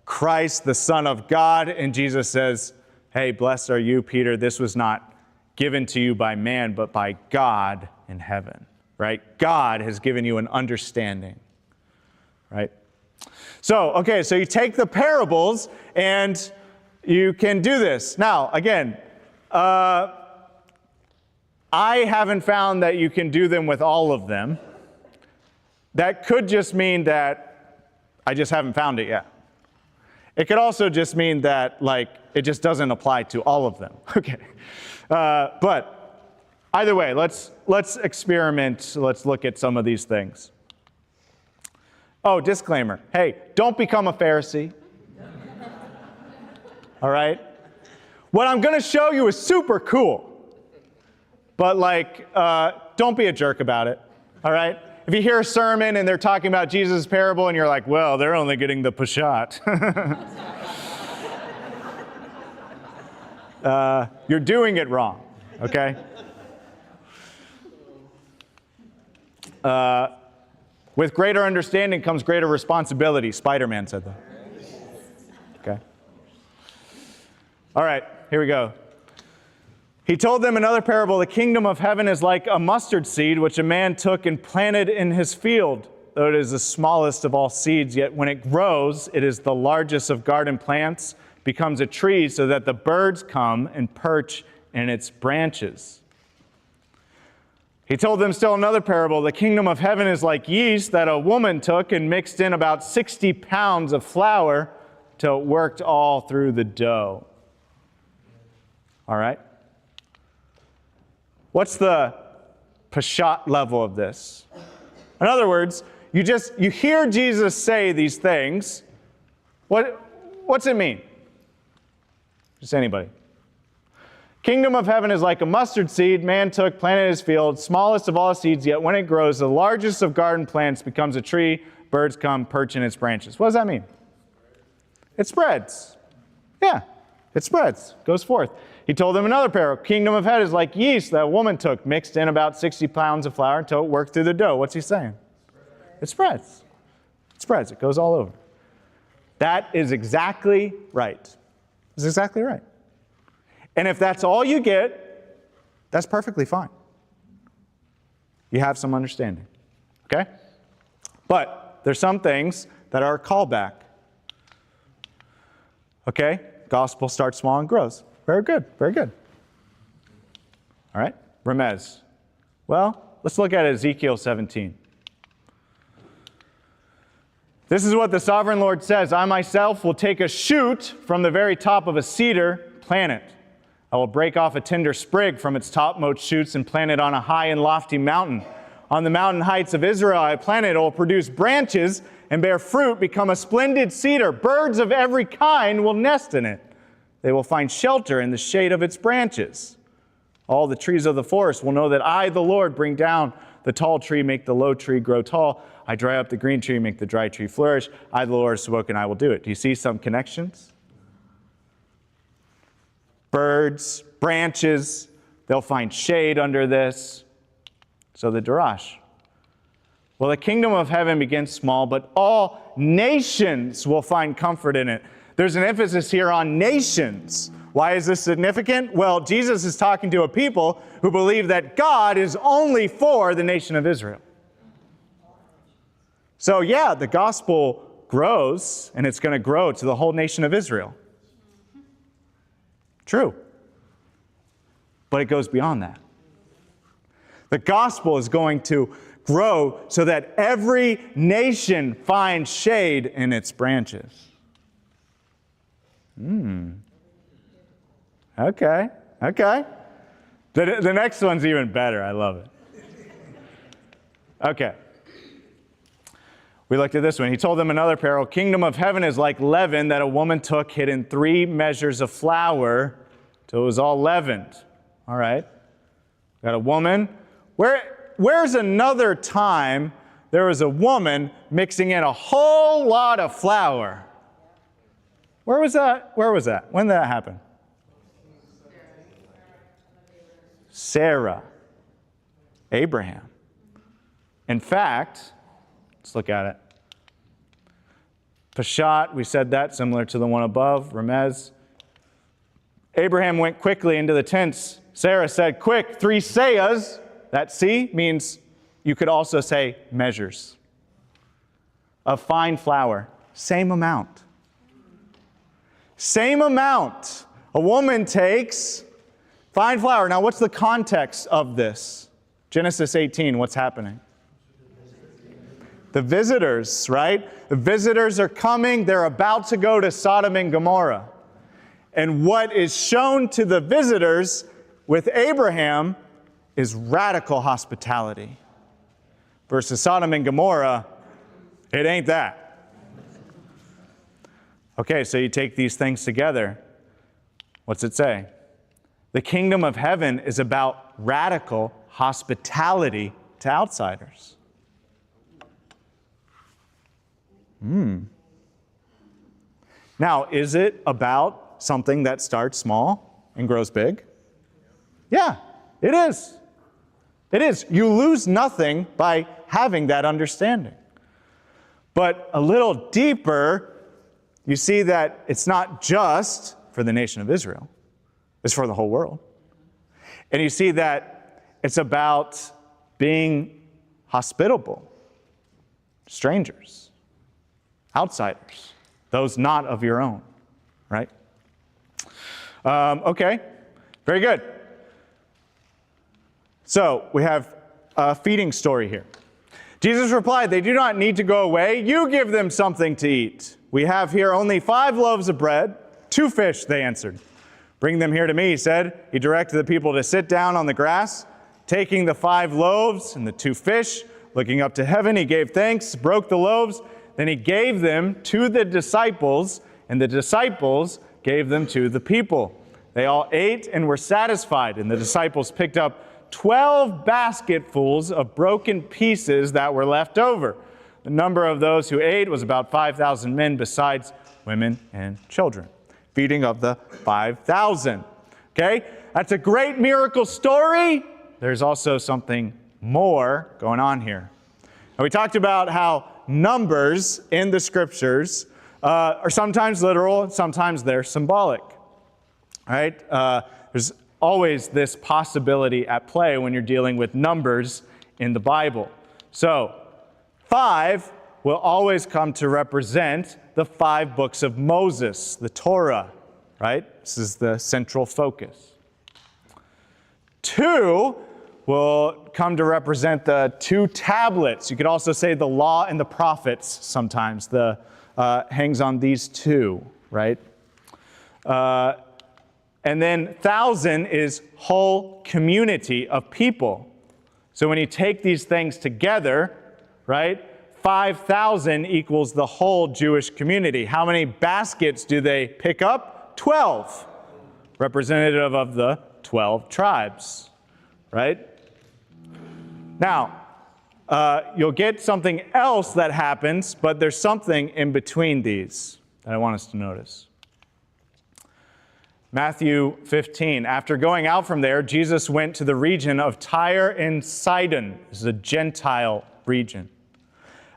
Christ, the Son of God. And Jesus says, hey, blessed are you, Peter. This was not given to you by man, but by God in heaven, right? God has given you an understanding, right? So, okay, so you take the parables and you can do this. Now, again, I haven't found that you can do them with all of them. That could just mean that I just haven't found it yet. It could also just mean that, like, it just doesn't apply to all of them. Okay. But either way, let's experiment. Let's look at some of these things. Oh, disclaimer. Hey, don't become a Pharisee. All right? What I'm going to show you is super cool. But, like, don't be a jerk about it. All right? If you hear a sermon and they're talking about Jesus' parable and you're like, well, they're only getting the pashat. You're doing it wrong, okay? With greater understanding comes greater responsibility. Spider-Man said that. Okay. All right, here we go. He told them another parable. The kingdom of heaven is like a mustard seed, which a man took and planted in his field. Though it is the smallest of all seeds, yet when it grows, it is the largest of garden plants, becomes a tree so that the birds come and perch in its branches. He told them still another parable. The kingdom of heaven is like yeast that a woman took and mixed in about 60 pounds of flour till it worked all through the dough. All right? What's the pashat level of this? In other words, you hear Jesus say these things. What's it mean? Just anybody. Kingdom of heaven is like a mustard seed man took, planted in his field, smallest of all seeds, yet when it grows, the largest of garden plants becomes a tree, birds come, perch in its branches. What does that mean? It spreads. Yeah, it spreads, goes forth. He told them another parable. Kingdom of heaven is like yeast that a woman took, mixed in about 60 pounds of flour until it worked through the dough. What's he saying? It spreads. It spreads. It goes all over. That is exactly right. It's exactly right. And if that's all you get, That's perfectly fine. You have some understanding. Okay? But there's some things that are a callback. Okay? Gospel starts small and grows. Very good. Very good. All right? Remez. Well, let's look at Ezekiel 17. This is what the sovereign Lord says. I myself will take a shoot from the very top of a cedar, plant it. I will break off a tender sprig from its topmost shoots and plant it on a high and lofty mountain. On the mountain heights of Israel I plant it. It will produce branches and bear fruit, become a splendid cedar. Birds of every kind will nest in it. They will find shelter in the shade of its branches. All the trees of the forest will know that I, the Lord, bring down the tall tree, make the low tree grow tall. I dry up the green tree, make the dry tree flourish. I, the Lord, have spoken, I will do it. Do you see some connections? Birds, branches, they'll find shade under this. So the Darash. Well, the kingdom of heaven begins small, but all nations will find comfort in it. There's an emphasis here on nations. Why is this significant? Well, Jesus is talking to a people who believe that God is only for the nation of Israel. So yeah, the gospel grows, and it's going to grow to the whole nation of Israel. True. But it goes beyond that. The gospel is going to grow so that every nation finds shade in its branches. Okay. The next one's even better. I love it. Okay. We looked at this one. He told them another parable. Kingdom of heaven is like leaven that a woman took, hid in 3 measures of flour till it was all leavened. All right. Got a woman. Where's another time there was a woman mixing in a whole lot of flour? Where was that? When did that happen? Sarah. Abraham. In fact, let's look at it. Peshat, we said that, similar to the one above, Remez. Abraham went quickly into the tents. Sarah said, quick, 3 seahs. That C means you could also say measures of fine flour. Same amount. Same amount. A woman takes fine flour. Now, what's the context of this? Genesis 18, what's happening? The visitors, right? The visitors are coming. They're about to go to Sodom and Gomorrah. And what is shown to the visitors with Abraham is radical hospitality. Versus Sodom and Gomorrah, it ain't that. Okay, so you take these things together. What's it say? The kingdom of heaven is about radical hospitality to outsiders. Now, is it about something that starts small and grows big? Yeah, it is. It is. You lose nothing by having that understanding. But a little deeper, you see that it's not just for the nation of Israel. It's for the whole world. And you see that it's about being hospitable. Strangers. Outsiders. Those not of your own. Right? Okay. Very good. So, we have a feeding story here. Jesus replied, they do not need to go away. You give them something to eat. We have here only 5 loaves of bread, 2 fish, they answered. Bring them here to me, he said. He directed the people to sit down on the grass. Taking the 5 loaves and the 2 fish, looking up to heaven, he gave thanks, broke the loaves. Then he gave them to the disciples, and the disciples gave them to the people. They all ate and were satisfied, and the disciples picked up 12 basketfuls of broken pieces that were left over. The number of those who ate was about 5,000 men, besides women and children. Feeding of the 5,000. Okay? That's a great miracle story. There's also something more going on here. And we talked about how numbers in the scriptures are sometimes literal, and sometimes they're symbolic. Right? There's always this possibility at play when you're dealing with numbers in the Bible. So 5 will always come to represent the 5 books of Moses, the Torah, right? This is the central focus. 2 will come to represent the 2 tablets. You could also say the law and the prophets sometimes. The hangs on these 2, right? And then 1,000 is whole community of people. So when you take these things together, right, 5,000 equals the whole Jewish community. How many baskets do they pick up? 12. Representative of the 12 tribes, right? Now, you'll get something else that happens, but there's something in between these that I want us to notice. Matthew 15. After going out from there, Jesus went to the region of Tyre and Sidon. This is a Gentile region.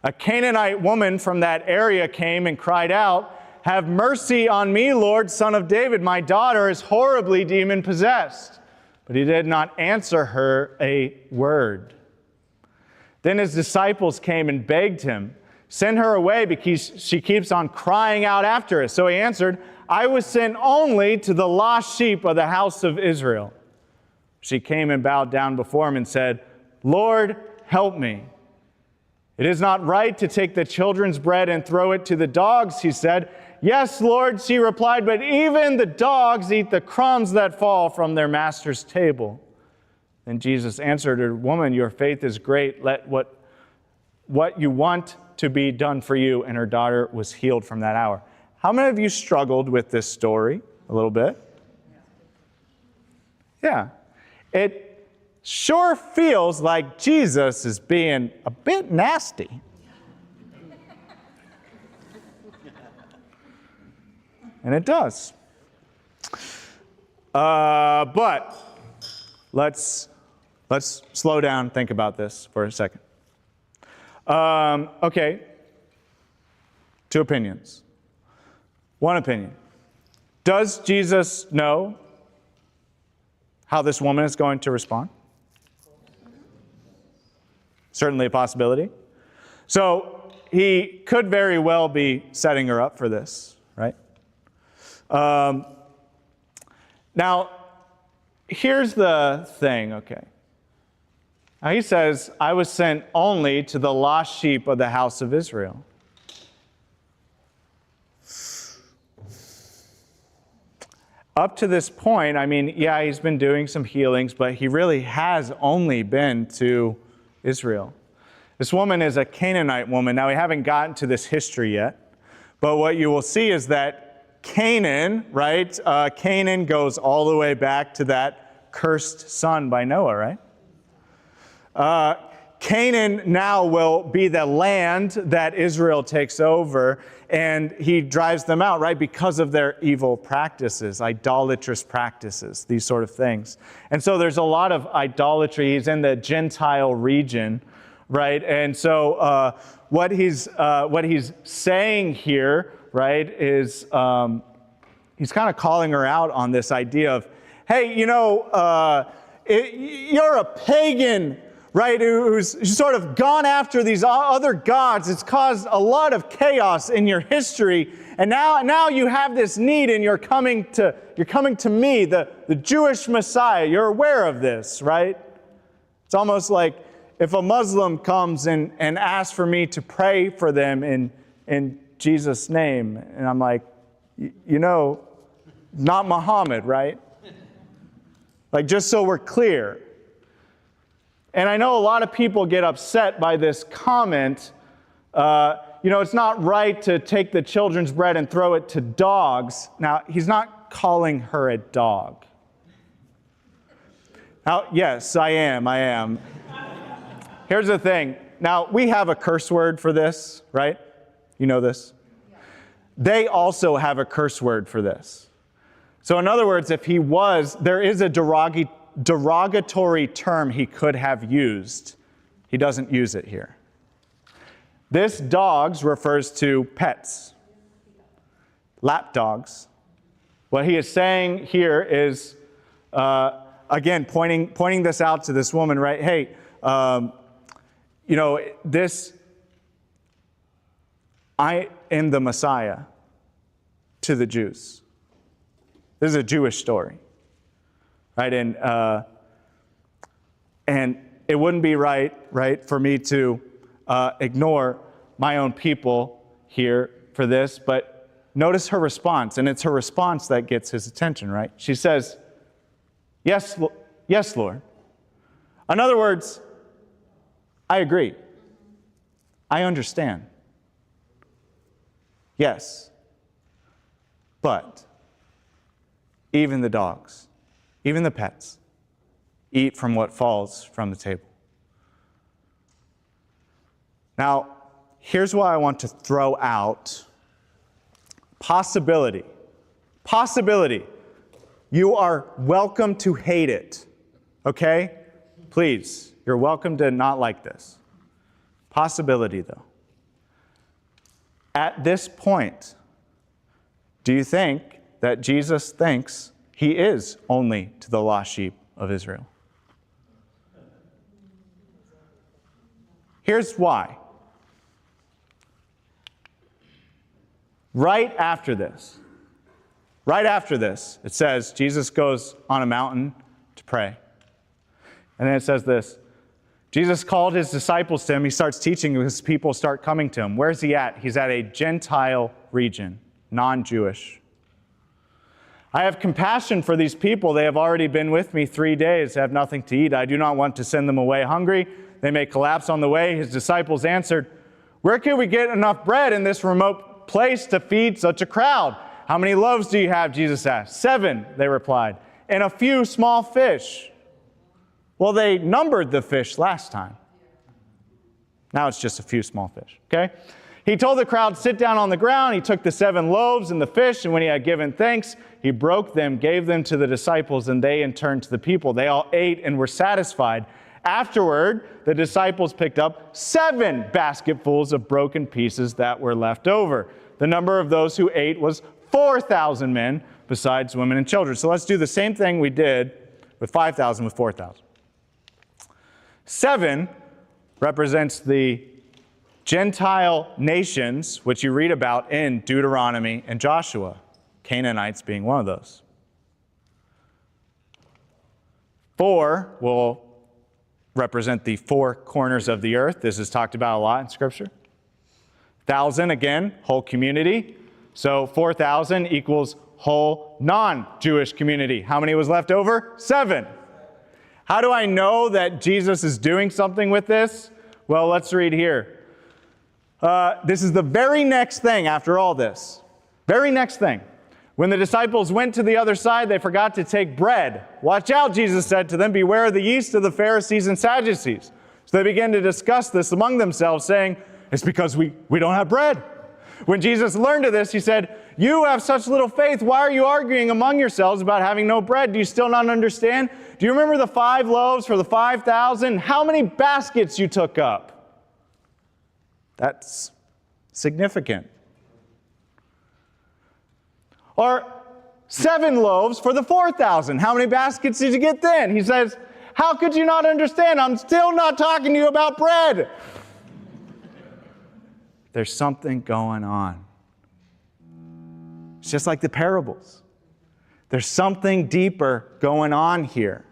A Canaanite woman from that area came and cried out, "Have mercy on me, Lord, Son of David. My daughter is horribly demon-possessed." But he did not answer her a word. Then his disciples came and begged him, "Send her away because she keeps on crying out after us." So he answered, "I was sent only to the lost sheep of the house of Israel." She came and bowed down before him and said, "Lord, help me." "It is not right to take the children's bread and throw it to the dogs," he said. "Yes, Lord," she replied, "but even the dogs eat the crumbs that fall from their master's table." Then Jesus answered her, "Woman, your faith is great. Let what you want to be done for you." And her daughter was healed from that hour. How many of you struggled with this story a little bit? Yeah. It sure feels like Jesus is being a bit nasty. And it does. But let's slow down and think about this for a second. Okay. 2 opinions. 1 opinion. Does Jesus know how this woman is going to respond? Certainly a possibility. So he could very well be setting her up for this, right? Now, here's the thing, okay. Now he says, "I was sent only to the lost sheep of the house of Israel." Up to this point, I mean, yeah, he's been doing some healings, but he really has only been to Israel. This woman is a Canaanite woman. Now, we haven't gotten to this history yet, but what you will see is that Canaan, right? Canaan goes all the way back to that cursed son by Noah, right? Canaan now will be the land that Israel takes over, and he drives them out, right, because of their evil practices, idolatrous practices, these sort of things. And so there's a lot of idolatry. He's in the Gentile region, right? And so what he's saying here, right, is he's kind of calling her out on this idea of, hey, you're a pagan, right, who's sort of gone after these other gods. It's caused a lot of chaos in your history, and now you have this need, and you're coming to me, the Jewish Messiah. You're aware of this, right? It's almost like if a Muslim comes and asks for me to pray for them in Jesus' name, and I'm like, not Muhammad, right? Like, just so we're clear. And I know a lot of people get upset by this comment. It's not right to take the children's bread and throw it to dogs. Now, he's not calling her a dog. Now, yes, I am. Here's the thing. Now, we have a curse word for this, right? You know this? They also have a curse word for this. So in other words, there is a derogatory term he could have used. He doesn't use it here. This dogs refers to pets, lap dogs. What he is saying here is again, pointing this out to this woman, right? Hey, I am the Messiah to the Jews. This is a Jewish story, right? And it wouldn't be right, for me to ignore my own people here for this, but notice her response, and it's her response that gets his attention, right? She says, yes, Lord. In other words, I agree. I understand. Yes. But even the dogs, even the pets, eat from what falls from the table. Now, here's what I want to throw out. Possibility. You are welcome to hate it. Okay? Please, you're welcome to not like this. Possibility, though. At this point, do you think that Jesus thinks he is only to the lost sheep of Israel? Here's why. Right after this, it says Jesus goes on a mountain to pray. And then it says this, Jesus called his disciples to him. He starts teaching, his people start coming to him. Where's he at? He's at a Gentile region, non-Jewish. I have compassion for these people. They have already been with me 3 days, have nothing to eat. I do not want to send them away hungry. They may collapse on the way. His disciples answered, where can we get enough bread in this remote place to feed such a crowd? How many loaves do you have? Jesus asked. 7, they replied, and a few small fish. Well, they numbered the fish last time. Now it's just a few small fish, okay? He told the crowd, sit down on the ground. He took the 7 loaves and the fish, and when he had given thanks, he broke them, gave them to the disciples, and they in turn to the people. They all ate and were satisfied. Afterward, the disciples picked up 7 basketfuls of broken pieces that were left over. The number of those who ate was 4,000 men, besides women and children. So let's do the same thing we did with 5,000 with 4,000. 7 represents the Gentile nations, which you read about in Deuteronomy and Joshua, Canaanites being one of those. 4 will represent the 4 corners of the earth. This is talked about a lot in Scripture. 1,000, again, whole community. So 4,000 equals whole non-Jewish community. How many was left over? 7. How do I know that Jesus is doing something with this? Well, let's read here. This is the very next thing after all this. Very next thing. When the disciples went to the other side, they forgot to take bread. Watch out, Jesus said to them, beware of the yeast of the Pharisees and Sadducees. So they began to discuss this among themselves, saying, it's because we don't have bread. When Jesus learned of this, he said, you have such little faith. Why are you arguing among yourselves about having no bread? Do you still not understand? Do you remember the 5 loaves for the 5,000? How many baskets you took up? That's significant. Or 7 loaves for the 4,000. How many baskets did you get then? He says, how could you not understand? I'm still not talking to you about bread. There's something going on. It's just like the parables. There's something deeper going on here.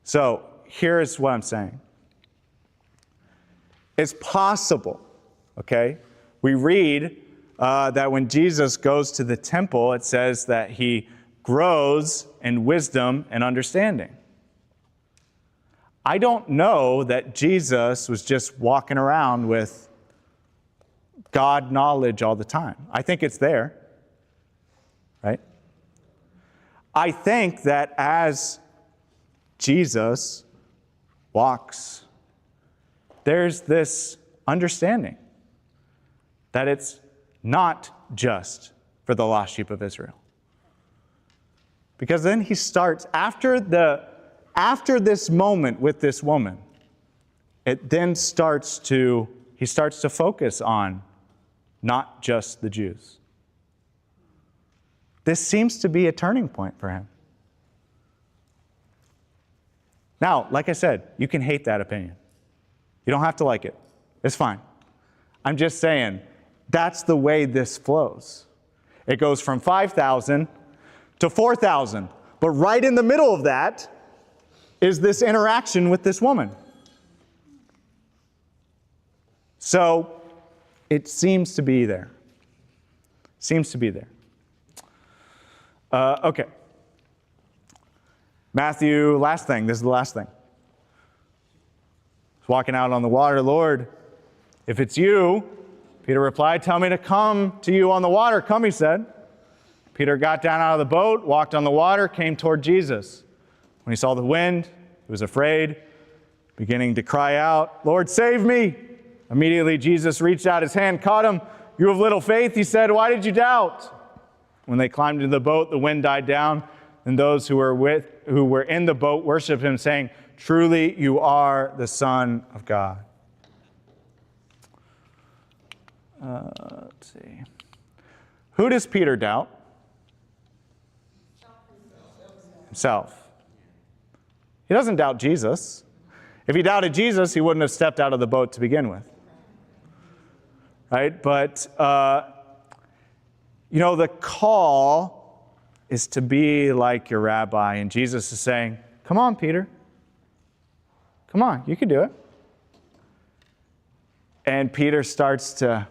So here's what I'm saying. It's possible, okay? We read that when Jesus goes to the temple, it says that he grows in wisdom and understanding. I don't know that Jesus was just walking around with God knowledge all the time. I think it's there, right? I think that as Jesus walks, there's this understanding that it's not just for the lost sheep of Israel. Because then he starts, after this moment with this woman, it then he starts to focus on not just the Jews. This seems to be a turning point for him. Now, like I said, you can hate that opinion. You don't have to like it. It's fine. I'm just saying, that's the way this flows. It goes from 5,000 to 4,000. But right in the middle of that is this interaction with this woman. So it seems to be there. Seems to be there. Okay. Matthew, last thing. This is the last thing. He's walking out on the water. Lord, if it's you, Peter replied, tell me to come to you on the water. Come, he said. Peter got down out of the boat, walked on the water, came toward Jesus. When he saw the wind, he was afraid, beginning to cry out, Lord, save me. Immediately Jesus reached out his hand, caught him. You have little faith, he said, why did you doubt? When they climbed into the boat, the wind died down, and those who were in the boat worshiped him, saying, truly you are the Son of God. Let's see. Who does Peter doubt? Himself. He doesn't doubt Jesus. If he doubted Jesus, he wouldn't have stepped out of the boat to begin with. Right? But, the call is to be like your rabbi. And Jesus is saying, come on, Peter. Come on, you can do it. And Peter starts to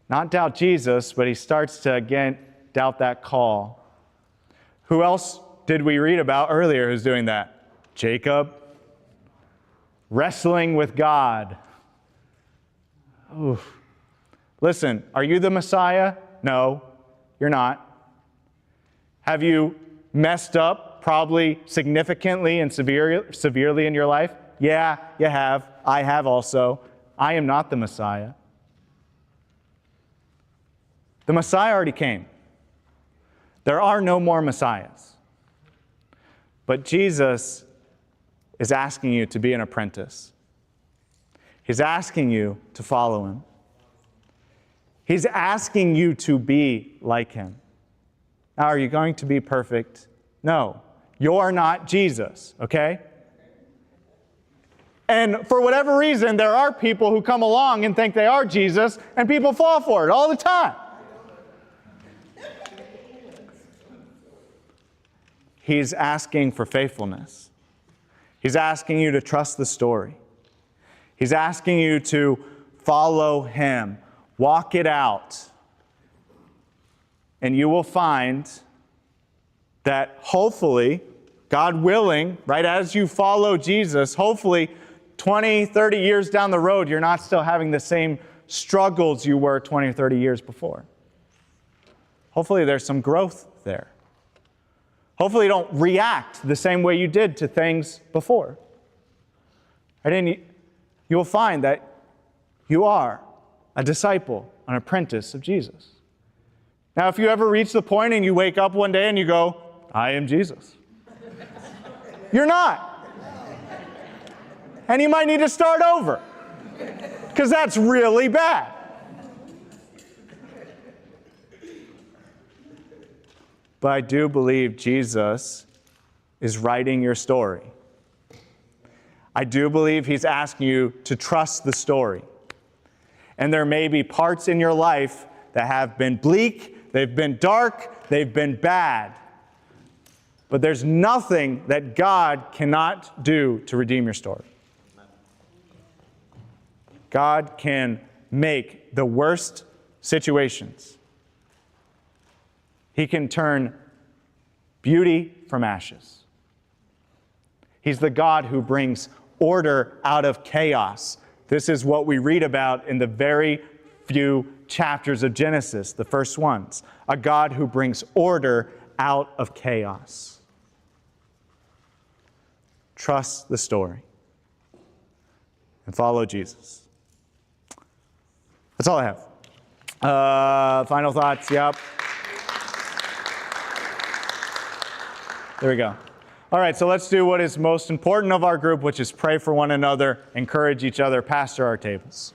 not doubt Jesus, but he starts to, again, doubt that call. Who else did we read about earlier who's doing that? Jacob. Wrestling with God. Oof. Listen, are you the Messiah? No, you're not. Have you messed up probably significantly and severely in your life? Yeah, you have. I have also. I am not the Messiah. The Messiah already came. There are no more Messiahs. But Jesus is asking you to be an apprentice. He's asking you to follow him. He's asking you to be like him. Now, are you going to be perfect? No. You're not Jesus, okay? And for whatever reason, there are people who come along and think they are Jesus, and people fall for it all the time. He's asking for faithfulness. He's asking you to trust the story. He's asking you to follow him. Walk it out. And you will find that hopefully, God willing, right, as you follow Jesus, hopefully 20, 30 years down the road, you're not still having the same struggles you were 20 or 30 years before. Hopefully there's some growth there. Hopefully you don't react the same way you did to things before. Right? And you will find that you are a disciple, an apprentice of Jesus. Now, if you ever reach the point and you wake up one day and you go, I am Jesus. You're not. And you might need to start over, because that's really bad. But I do believe Jesus is writing your story. I do believe he's asking you to trust the story. And there may be parts in your life that have been bleak, they've been dark, they've been bad. But there's nothing that God cannot do to redeem your story. God can make the worst situations. He can turn beauty from ashes. He's the God who brings order out of chaos. This is what we read about in the very few chapters of Genesis, the first ones. A God who brings order out of chaos. Trust the story and follow Jesus. That's all I have. Final thoughts, yep. There we go. All right, so let's do what is most important of our group, which is pray for one another, encourage each other, pastor our tables.